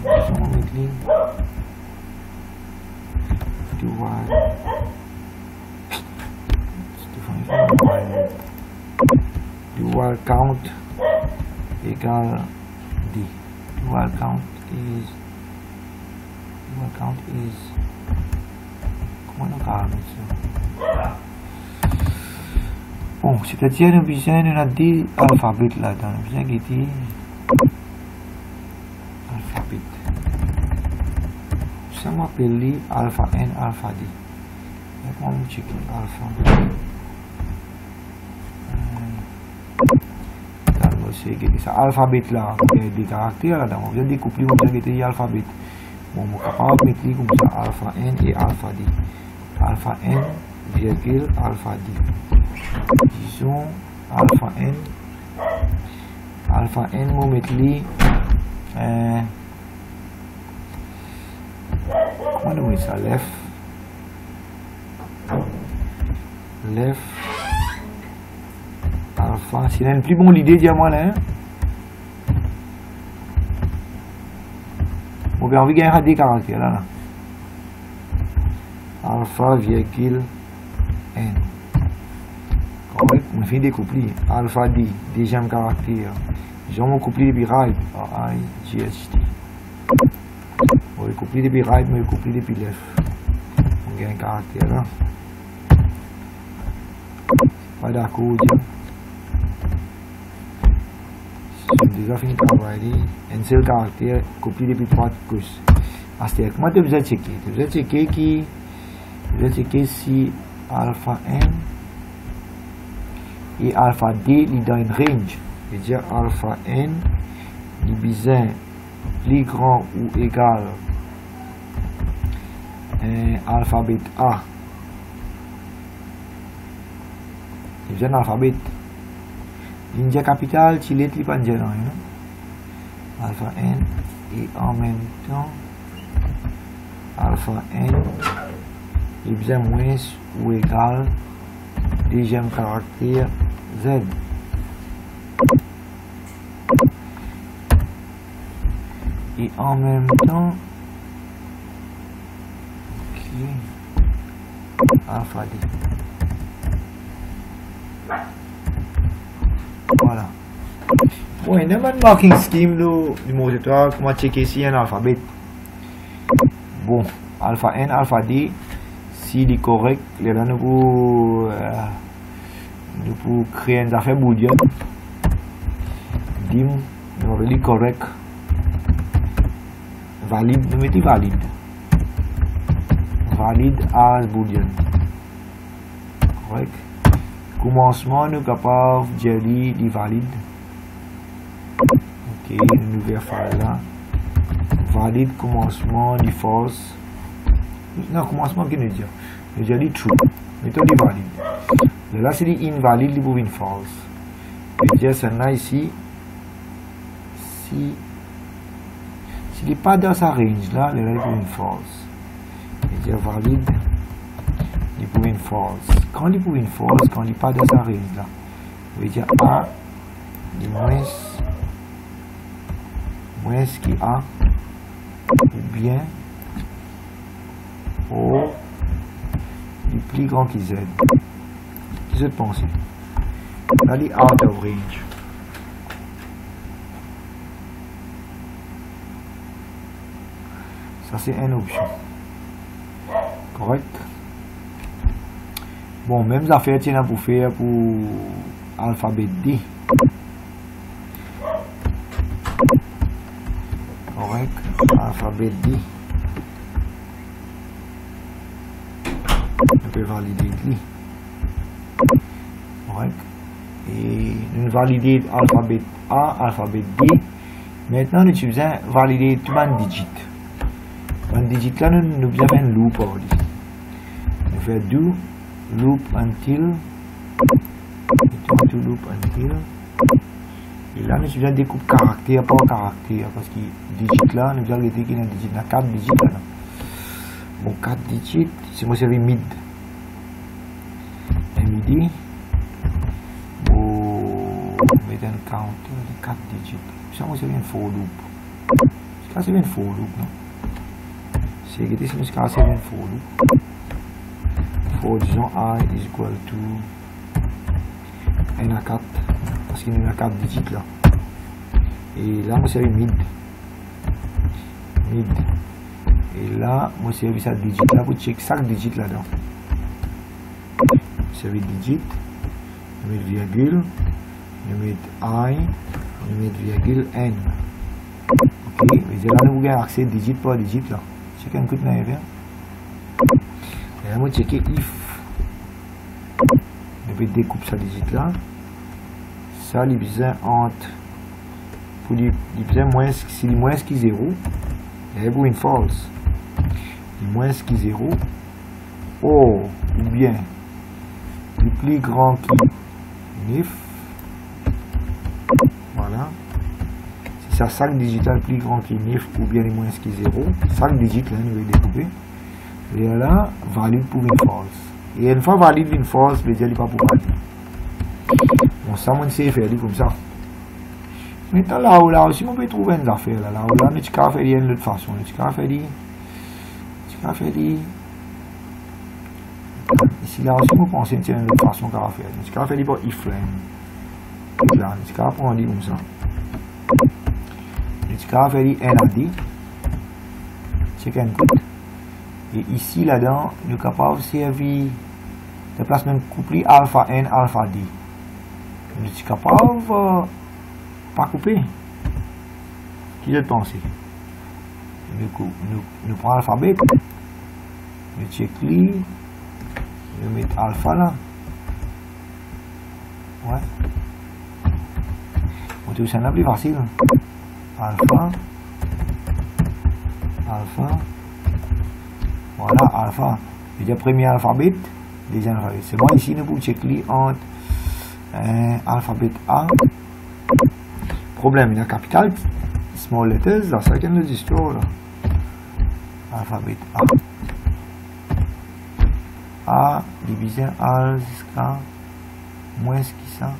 [SPEAKER 1] On va mettre ligne. Dual count égale D. Dual count is comment on parle ça? Bon, c'est-à-dire nous besoin de des alphabets là-dedans. Nous besoin de alphabet. Ça m'appelle alpha N, alpha D. On va checker alpha. C'est ça, alphabet là, il y a des caractères là-dedans. On vient de découpler, on vient de mettre l'alphabet. Bon, on est capable de mettre comme ça alpha N et alpha D. Alpha N, virgule, alpha D. Disons alpha N. Alpha N, on met les. Comment on met ça? Left. Alpha, c'est une plus bonne idée, dis-moi là. On va envoyer un des caractères là. Alpha, virgule, N. Correct, on fait découpler. Alpha D, deuxième caractère. Ils ont couplé depuis right, R-I-G-H-T. On va coupler depuis right, mais on va coupler depuis left. On gagne un caractère là. Pas d'accord, dis. J'ai déjà fini de travailler. Un seul caractère, copié depuis 3 couches. C'est-à-dire, comment tu as checké? Tu as checké si alpha N et alpha D sont dans une range. C'est-à-dire, alpha N est bien plus grand ou égal à alphabet A. C'est bien alphabet. L'india capitale, tu l'es pas déjà non, alpha N et en même temps alpha N est bien moins ou égal deuxième caractère Z. Et en même temps alpha D. Voilà. Bon, il y a un marking scheme du moteur. Comment checker si un alphabet? Bon, alpha N, alpha D, s'il est correct, là nous pouvons créer une affaire boolean. Dim, nous avons correct. Valide, nous mettons valide. Valide as boolean. Correct. Commencement, nous sommes capables de dire qu'il est valide. Ok, nous ouvrons file là. Valide commencement, il false. Non, commencement, qu'est-ce que nous disons? Nous disons true. Nous disons valide. Là, c'est invalide, il peut être false. Nous disons celle-là ici. S'il n'est pas dans sa range là, il peut être false. Nous disons valide. Il peut être false. Quand il peut être false, quand il n'est pas dans sa range là, on va dire A, il moins qui A, ou bien O, il est plus grand que Z. Qu'est-ce que vous pensez? Là, il est out of range. Ça, c'est une option. Correct? Bon, même affaire, tiens, pour faire pour alphabet D. Correct? Alphabet D. On peut valider lui. Correct? Et nous validons alphabet A, alphabet D. Maintenant, nous utilisons valider tout le digit. Le digit là, nous avons un loop. Nous faisons do loop until. Loop until. Et là, nous utilisons découpe caractère par caractère. Parce que digit là, nous avons dit qu'il y a un digit, 4 digits là. Bon, 4 digits, c'est moi c'est mid. MID. Mettre un counter de 4 digits. Ça, moi c'est un for loop. C'est un for loop, non? C'est que c'est un for loop. For, disons, I is equal to n à 4. Parce qu'il y a 4 digits là. Et là, moi c'est mid. Mid. Et là, moi c'est ça digit là pour checker chaque digit là-dedans. C'est 8 digits. Je mets virgule. Je mets I. Je mets virgule n. Ok. Et là, nous avons accès digit par digit là. Check un coup de nez. Et là, moi checker if. Je vais découper ça digit là. Ça, il besoin entre. Pour il besoin moins, si moins que 0. Et pour une false. Moins que 0. Oh, ou bien. Le plus grand que 9. Voilà. Si ça 5 digital plus grand que 9 ou bien les moins que 0. 5 digits là, nous allons découper. Et là, valide pour une false. Et une fois valide une false, le dire il pas pour valider. Bon, ça, on sait faire comme ça. Maintenant, là aussi, on peut trouver une affaire. Là, on peut faire de l'autre façon. On peut faire ici, là aussi, on peut penser de l'autre façon qu'on va faire. On peut faire par if. Là, on peut prendre comme ça. On peut faire NAD. Check and put. Et ici, là-dedans, nous sommes capables de servir de place même couplé alpha N, alpha D. Nous sommes capables de pas couper. Qui je pense? Nous prenons l'alphabet. Nous checkons. Nous mettons alpha là. Ouais. On trouve ça plus facile. Alpha. Alpha. Voilà, alpha. Le premier alphabet. Deuxième alphabet. C'est bon, ici, nous pouvons checker entre alphabet A. Problème, il y a capital, small letters, la second register. Alphabet A. A divisé A jusqu'à moins que ça.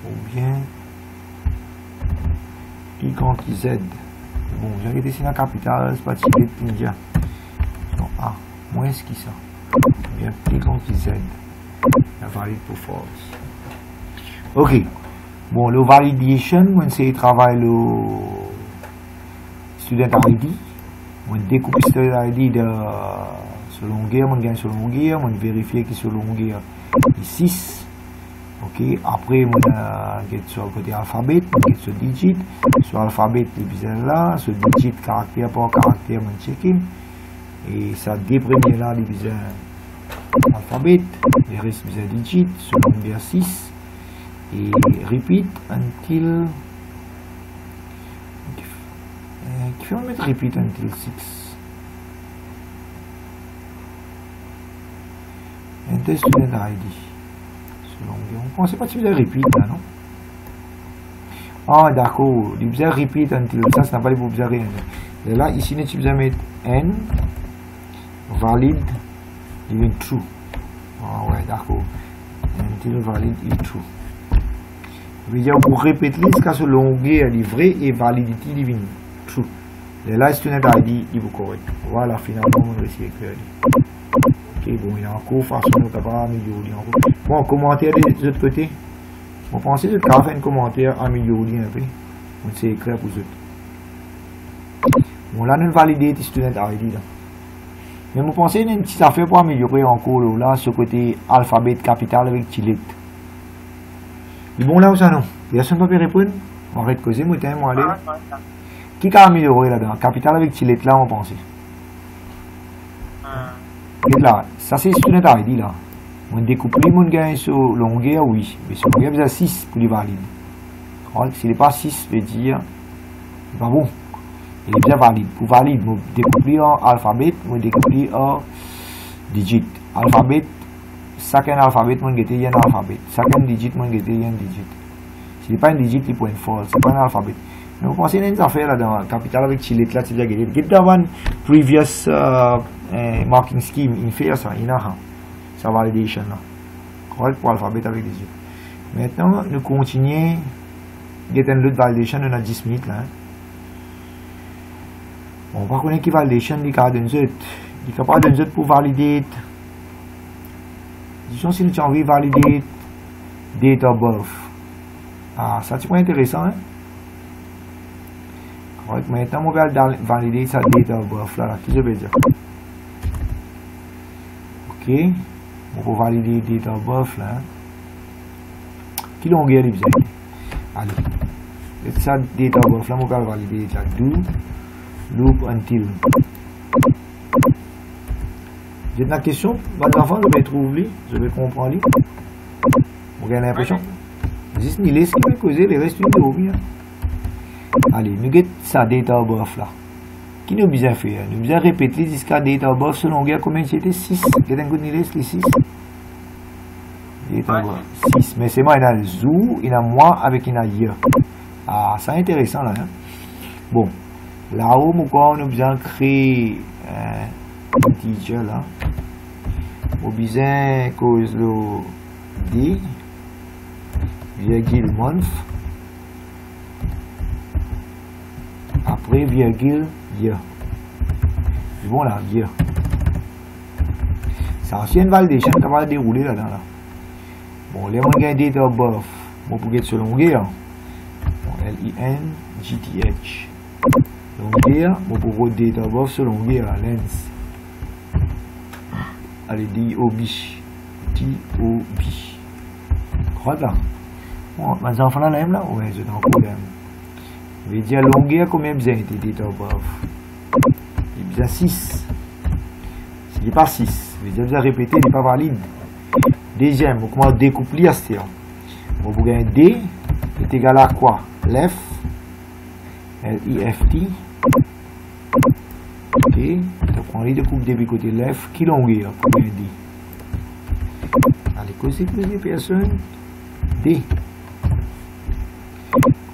[SPEAKER 1] Ou bien I grand qui Z. Bon, j'ai dessiné la capitale, c'est pas tiré de India. Donc A, moins que ça. Ou bien I grand qui Z. La valide pour false. Ok. Bon, le validation, c'est travail le student ID. On découpe le student ID de sur longueur, on gagne sur longueur, on vérifie que sur longueur est 6. Ok. Après, on get sur le côté alphabet, on get sur digit. Sur alphabet, il bizarre là. Sur digit, caractère par caractère, on check in. Et ça, des premiers là, il bizarre alphabet. Les restes bizarre digit. Sur longueur 6. Et repeat until. Qui fait mettre repeat until 6. Enter student ID. On ne pensait pas que tu faisais repeat là, non? Ah, d'accord. Il faisait repeat until ça, ça n'a pas les besoin rien. Et là, ici, tu faisais mettre n valide even true. Ah, ouais, d'accord. Until valide is true. Je veux dire, pour répéter jusqu'à ce longueur livré et validity divine. True. Et là, student ID, il vous correct. Voilà, finalement, on réussit à écrire. Ok, bon, il y a encore façon de améliorer. Bon, commentaire de l'autre côté. On pensait que tu as fait un commentaire améliorer un peu. On sait écrire pour eux. Bon, là, nous validons les student ID là. Mais vous pensez une petite affaire pour améliorer encore là, ce côté alphabet capital avec Tilit. Et bon, là, où ça non? Personne ne peut répondre? On arrête de causer, moi, moi, aller. Qui a amélioré là-dedans? Capital avec Tilit là, on pense. Et là, ça c'est student ID là. On découpe les mon gain sur longueur, oui. Mais sur longueur, vous avez 6 pour les valides. S'il n'est pas 6, veut dire, c'est pas bon. Il est bien valide. Pour valide, vous découpez en alphabet, vous découpez en digit. Alphabet, chaque alphabet, vous avez un alphabet. Chaque digit, vous avez un digit. S'il n'est pas un digit, il peut être false. Ce n'est pas un alphabet. Mais vous pensez à une affaire là dans capital avec Chile, là, c'est déjà gagné. Get that one previous marking scheme, in fait ça, il y a sa validation là. Correct pour alphabet avec digit. Maintenant, nous continuons. Get un autre validation, on a 10 minutes là. On va connaître qui validation du cas d'un autre. Il est capable d'un autre pour valider. Disons si nous avons envie de valider date of birth. Ah, ça c'est pas intéressant. Hein? Correct. Maintenant, on va valider sa date of birth là. Qu'est-ce que je veux dire? Ok. On va valider date of birth là. Qui longueur il besoin? Allez. Et ça date of birth là, on va valider ça. Do loop until. J'ai une question, votre enfant, je vais trouver, je vais comprendre. Vous avez l'impression? Juste ni laisse qui peut causer les restes de l'eau. Allez, nous get ça date of birth là. Qui nous besoin faire? Nous besoin répéter jusqu'à date of birth selon longueur combien c'était? 6. Get un coup de laisse les 6. Date of birth 6. Mais c'est moi, il y a le zoo, il y a moi avec il y a year. Ah, c'est intéressant là. Hein? Bon. Là-haut, on a besoin de créer un teacher là. On a besoin de cause le D, virgule month, après virgule year. C'est bon là, year. Ça aussi une validation qui va dérouler là-dedans. Là. Bon, les moyens date of birth, on peut get sur longueur. Bon, L-I-N-G-T-H. Longueur, on peut voir date of birth sur longueur, lens. Allez, D-O-B. D-O-B. Crois là. Bon, mes enfants là, là, ouais, j'ai un problème. Je vais dire longueur, combien besoin de date of birth? Il besoin 6. S'il n'est pas 6, je vais déjà répéter, il n'est pas valide. Deuxième, on commence à découpler à ce on va gagner D est égal à quoi? Left. L-I-F-T. Ok. Donc on lit de coupe depuis côté left. Qui longueur pour gagner D? Allez, causer personne. D.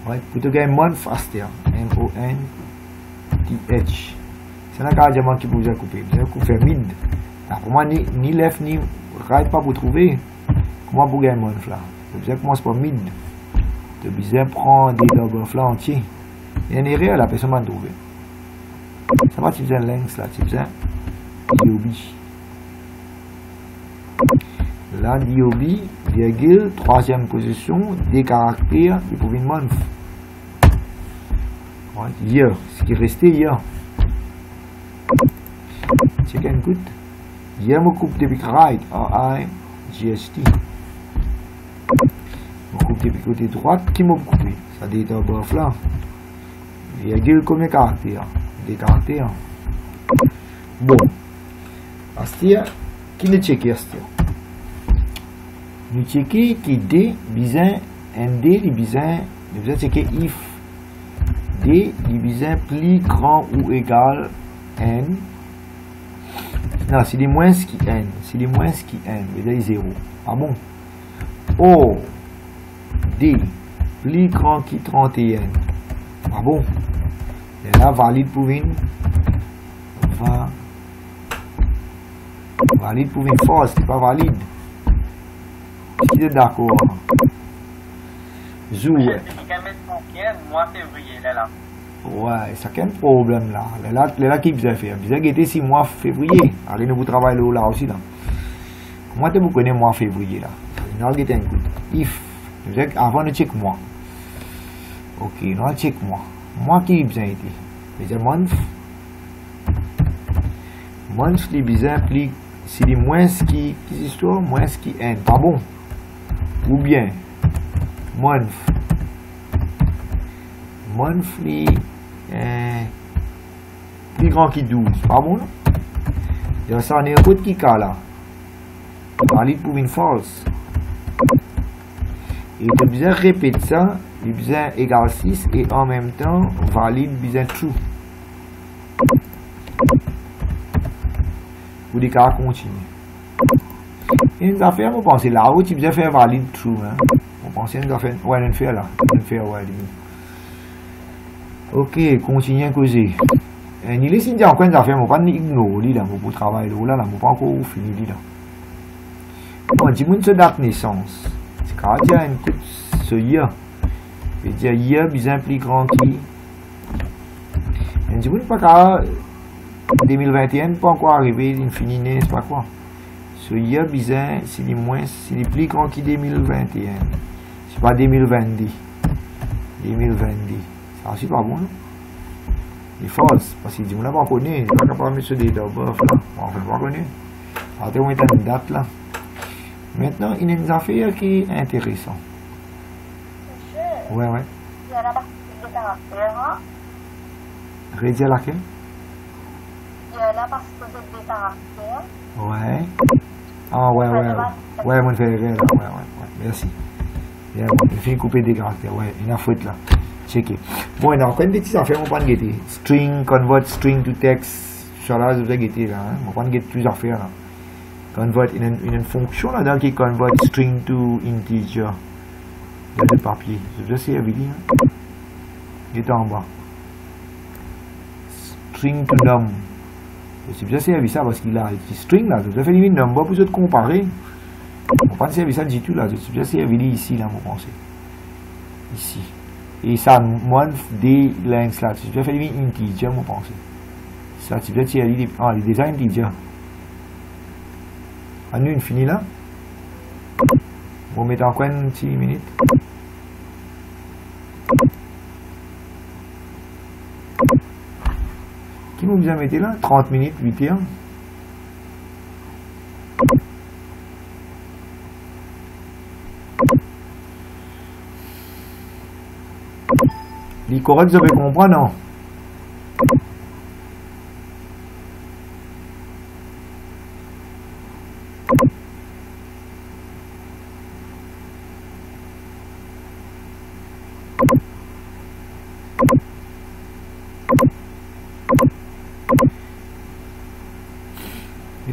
[SPEAKER 1] Ouais, pour te gagner month faster. M-O-N-T-H. C'est là qu'il y a un qui peut vous couper. Vous allez couper mid. Pour moi, ni left ni right pas pour trouver. Comment vous gagner month là? Vous allez commencer par mid. Vous besoin prendre des double là entier. Il y a une erreur, la personne m'a trouvé. Ça va, tu faisais un length là, tu faisais DOB. Là, DOB, virgule, troisième position, des caractères, il faut une month. Year, ce qui restait hier. Check and good. Hier, je coupe depuis right, R-I-G-S-T. Je coupe depuis côté droite, qui m'a coupé? Ça dit dans le là. Virgule combien de caractères? Des caractères. Bon. Astia, qui nous checker Astia? Nous checker qui D, bizarre, ND, les bizarre, nous besoin checker if D, les bizarre plus grand ou égal N. Non, c'est les moins qui N. C'est les moins qui N. Et là, 0. Ah bon? O, D, plus grand qui 31. Ah bon? Et là, valide pour une. Valide pour une force, c'est pas valide. Si tu es d'accord. Zou.
[SPEAKER 2] Mois février, là.
[SPEAKER 1] Ouais, ça a un problème là. Là, qui vous a fait? Vous avez été 6 mois février. Allez, nous travaillons là aussi. Là. Comment vous connaissez mois février là? Nous avons un coup. If. Avant de check moi. Ok, nous check moi. Moi qui vous a été? Mais c'est month. Month, les bizarres implique, c'est les moins qui histoire, moins qui n. Pas bon. Ou bien, month. Month, plus grand qui 12. Pas bon, non? Il y a ça en route qui cas là. Valide pour une false. Et le bizarre répète ça, le bizarre égale 6 et en même temps valide bizarre true. Pour des cas continus. Et nous avons fait, on pense là où tu bizarre faire valide true. Hein? On pense que nous avons fait, ouais, on fait là. On fait, ouais, ok, continue à causer. Ni les signes encore nous avons fait, on va pas ignorer là, pour travailler là, on va pas encore finir là. Bon, dis-moi une date de naissance. C'est quand il y a une coupe ce year. Je veux dire year bizarre plus grand qui. Dis-moi pas qu'à 2021 pas encore arrivé l'infini n'est pas quoi. Ce year bizarre c'est les moins c'est les plus grand qui 2021. C'est pas 2022. 2022. Ça c'est pas bon non? C'est false parce que dis-moi là pas connaît, pas capable de mettre ce date là. On fait pas connaître. Attends, on met une date là. Maintenant, il y a une affaire qui est intéressante. Ouais, ouais.
[SPEAKER 3] Il y a la partie des caractères.
[SPEAKER 1] Rédiger laquelle?
[SPEAKER 3] Il y a la partie des caractères.
[SPEAKER 1] Ouais. Ah, ouais, ouais. Ouais, mon frère, là. Ouais, ouais. Merci. Bien, il fait couper des caractères. Ouais, il y a une faute là. Checker. Bon, il y a encore une petite affaire, on va pas guetter. String, convert string to text. Ça là, vous avez guetté là. On va pas guetter plusieurs affaires là. Convert une fonction là-dedans qui convert string to integer. Il y a le papier. C'est déjà servi. Il est en bas. String to num. C'est déjà servi ça parce qu'il a un string là. C'est déjà fait une number pour se comparer. On ne pas servir ça du tout là. C'est déjà servi ici là, vous pensez. Ici. Et ça, month, day, length là. C'est déjà fait une integer, vous pensez. Ça, c'est déjà servi. Ah, les design integer. À nous, une finie là. On va mettre encore une petite minute. Qui nous bien mettre là? 30 minutes, 8 heures. Les corrects, vous avez compris, non?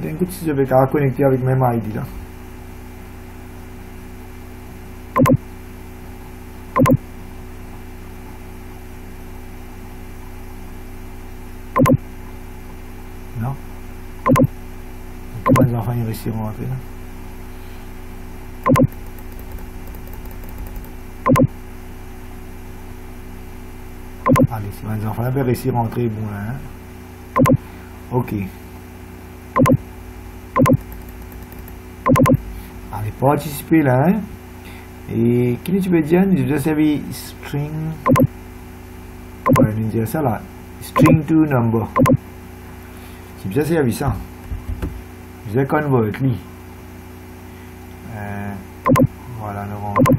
[SPEAKER 1] Écoute, si je vais connecter avec même ID là. Non? Comment les enfants ils réussiront à rentrer là? Allez, si les enfants peuvent réussir à rentrer, bon là. Hein? Ok. Allez, participer là. Hein? Et qui tu peux dire? J'ai déjà servi string. Ouais, je vais dire ça là. String to number. J'ai déjà servi ça. Je vais convert lui. Voilà, nous rentre.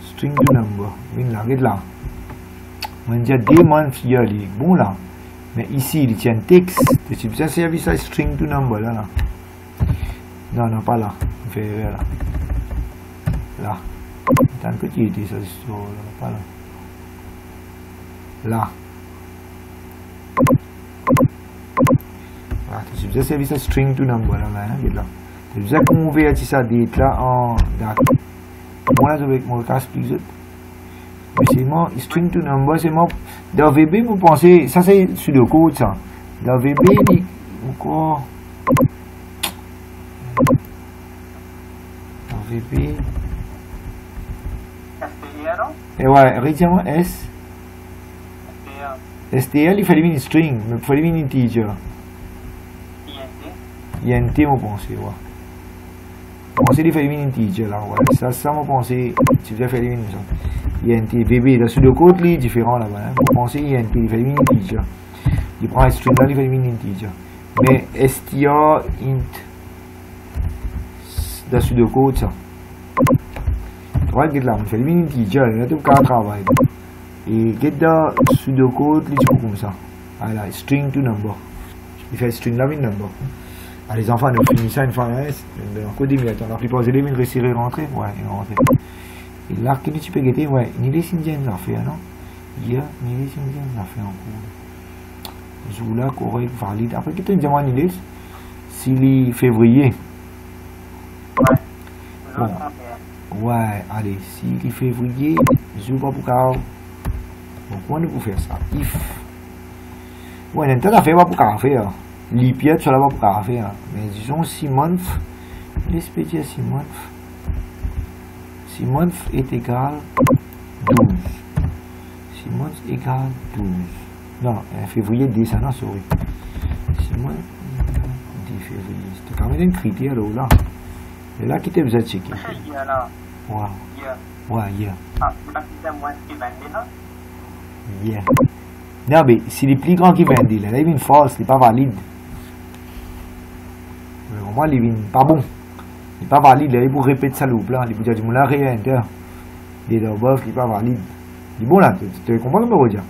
[SPEAKER 1] String to number. Oui, là, regarde là. On va dire des months yearly. Bon là. Mais ici, il tient texte. J'ai déjà servi ça string to number là. Non, non, pas là. On fait là. Là. Tant que tu étais ça, pas là. Là. Voilà, tu as déjà servi ça string to number là. Là. Tu as déjà converti ça date là en date. Bon là, je vais expliquer. Mais c'est moi, string to number, c'est moi. Dans VB, vous pensez, ça c'est sur le code ça. Dans VB, il dit encore. Dans VB.
[SPEAKER 2] STL.
[SPEAKER 1] Et ouais, retiens-moi S. STL, il fallait une string, mais il fallait une integer. INT, vous pensez, ouais. Vous pensez qu'il fallait une integer là, ouais. Ça, vous pensez, tu devais faire une ça. int VB dans pseudocode li différent là-bas hein. Vous pensez int il fait une integer, il prend un string là il fait une integer, mais str int dans pseudocode ça regarde là on fait une integer là tout cas travail et get dans pseudocode il dit comme ça voilà string to number, il fait string là une number. Ah, les enfants nous finissent ça une fois dans code immédiat la plupart des élèves ils réussissent à rentrer ouais ils rentrent. Et là, que tu peux guetter, ouais, ni les Indiens l'ont fait, non? Hier, ni les Indiens l'ont fait en cours. Zoula, correct, valide. Après, qu'est-ce que tu dis, Nilis? S'il est février.
[SPEAKER 2] Ouais.
[SPEAKER 1] Bon. Ouais, allez, s'il est février, Zoula pour car. Donc, on peut faire ça. If. Ouais, n'importe quoi, fait pas pour car faire. L'IPA, tu l'as pas pour car faire. Mais disons 6 mois, l'espèce 6 mois. 6 mois est égal 12. 6 mois égale 12. Non, février 10, non, sorry. 6 mois égale 10 février. C'est quand même un critère là. Et là, qui t'es besoin de checker?
[SPEAKER 2] C'est là.
[SPEAKER 1] Wow.
[SPEAKER 2] Yeah.
[SPEAKER 1] Ouais, yeah.
[SPEAKER 2] Ah, c'est moins qui va là.
[SPEAKER 1] Yeah. Non, mais si les plus grands qui viennent là, il est false, il n'est pas valide. Moi, il n'est pas bon. Il n'est pas valide, là, il faut répéter ça, loup, là. Il faut dire, du moulin réinter. Il est d'abord, il n'est pas valide. Il est bon, là, tu comprends ce que je veux dire?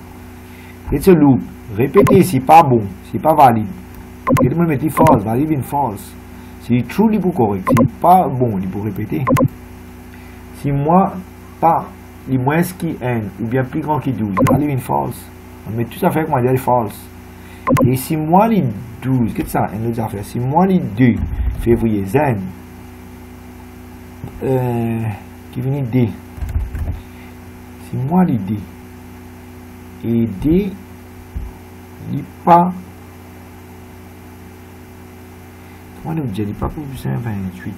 [SPEAKER 1] Et ce loup, répéter, c'est pas bon, c'est pas valide. Il me met false, valide in false. Si true, il est correct. Si pas bon, il faut répéter. Si moi, pas, il moins qui n, ou bien plus grand qui 12, valide in false. On met tout ça fait, moi, il false. Et si moi, les 12, qu'est-ce que ça, un autre affaire? Si moi, les 2 février, zen, qui vient D. Si moi l'idée et D n'est pas comment on dit, il n'est pas pour 28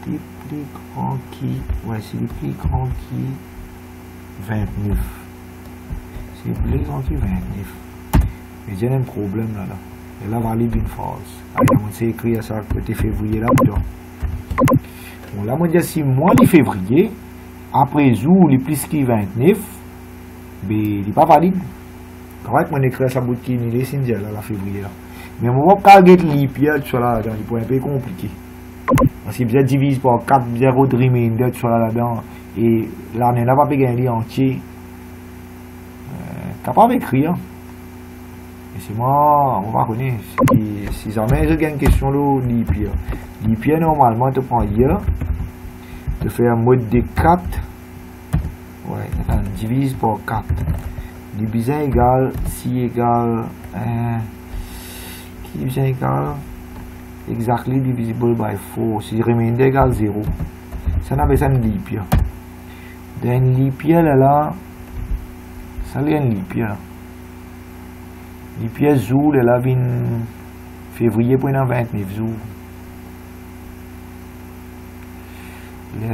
[SPEAKER 1] D plus grand qui ouais c'est le plus grand qui 29 c'est le plus grand qui 29 mais j'ai un problème là et là valide une phrase on s'est écrit à ça côté février là dedans. Bon là moi dis si mois de février après jour les plus qui 29 mais il n'est pas valide correct moi écrit ça bout qui ni les signes là la février là mais on va pas get l'IPL sur là dedans il pourrait un peu compliqué parce qu'il bien divise par 4 0 de remainder sur là dedans et l'année là pas gagner entier capable d'écrire. Et c'est moi, on va connaître. Si jamais je gagne une question là, l'IPA normalement te prend hier, te fait un mode de 4. Ouais, attends, divise par 4. Division égale, si égale, qui division égale, exactly divisible by 4. Si remainder égale 0. Ça n'a pas besoin de l'IPA. Dans l'IPA là, ça l'est un l'IPA là. Les pièces jours, là, viennent février pour 29 jours.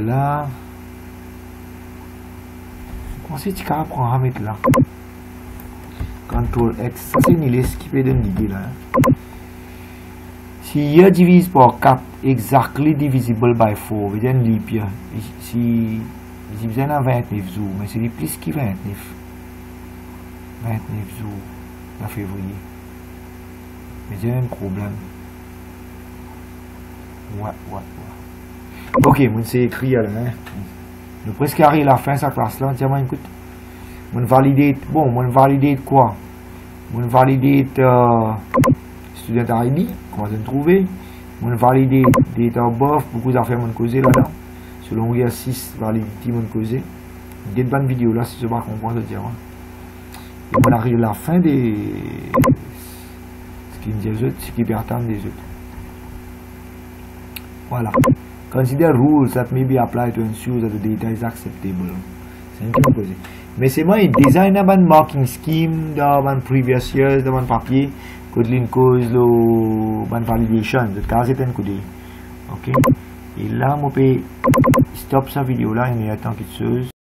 [SPEAKER 1] Là, comment c'est que tu peux prendre à mettre là? Ctrl X, ça c'est une liste qui peut donner l'idée là. Si il divise par 4, exactly divisible by 4, vous avez une lipia. Si vous avez 29 jours, mais c'est les plus qui 29. 29 jours. En février. Mais j'ai un problème. Ouais. Ok, moi c'est écrit là. Hein. Nous presque arrivé à la fin de sa classe là. Tiens, moi écoute. Moi valider. Bon, moi valider quoi? Moi valider student ID. Comment je trouver? Moi valider date of birth. Beaucoup d'affaires m'ont causé là-dedans. Selon il y a 6 validity m'ont causé. Des bonnes vidéos là si je ne comprends pas, je dire. On arrive à la fin des ce qui perturbe des autres. Voilà. Consider rules that may be applied to ensure that the data is acceptable. C'est un peu posé. Mais c'est moi, il design un marking scheme dans un previous years, dans un papier, Kotlin cause le validation. De cas, c'est un coup de. Ok. Et là, on peut stop sa vidéo là, il y a tant quelque chose.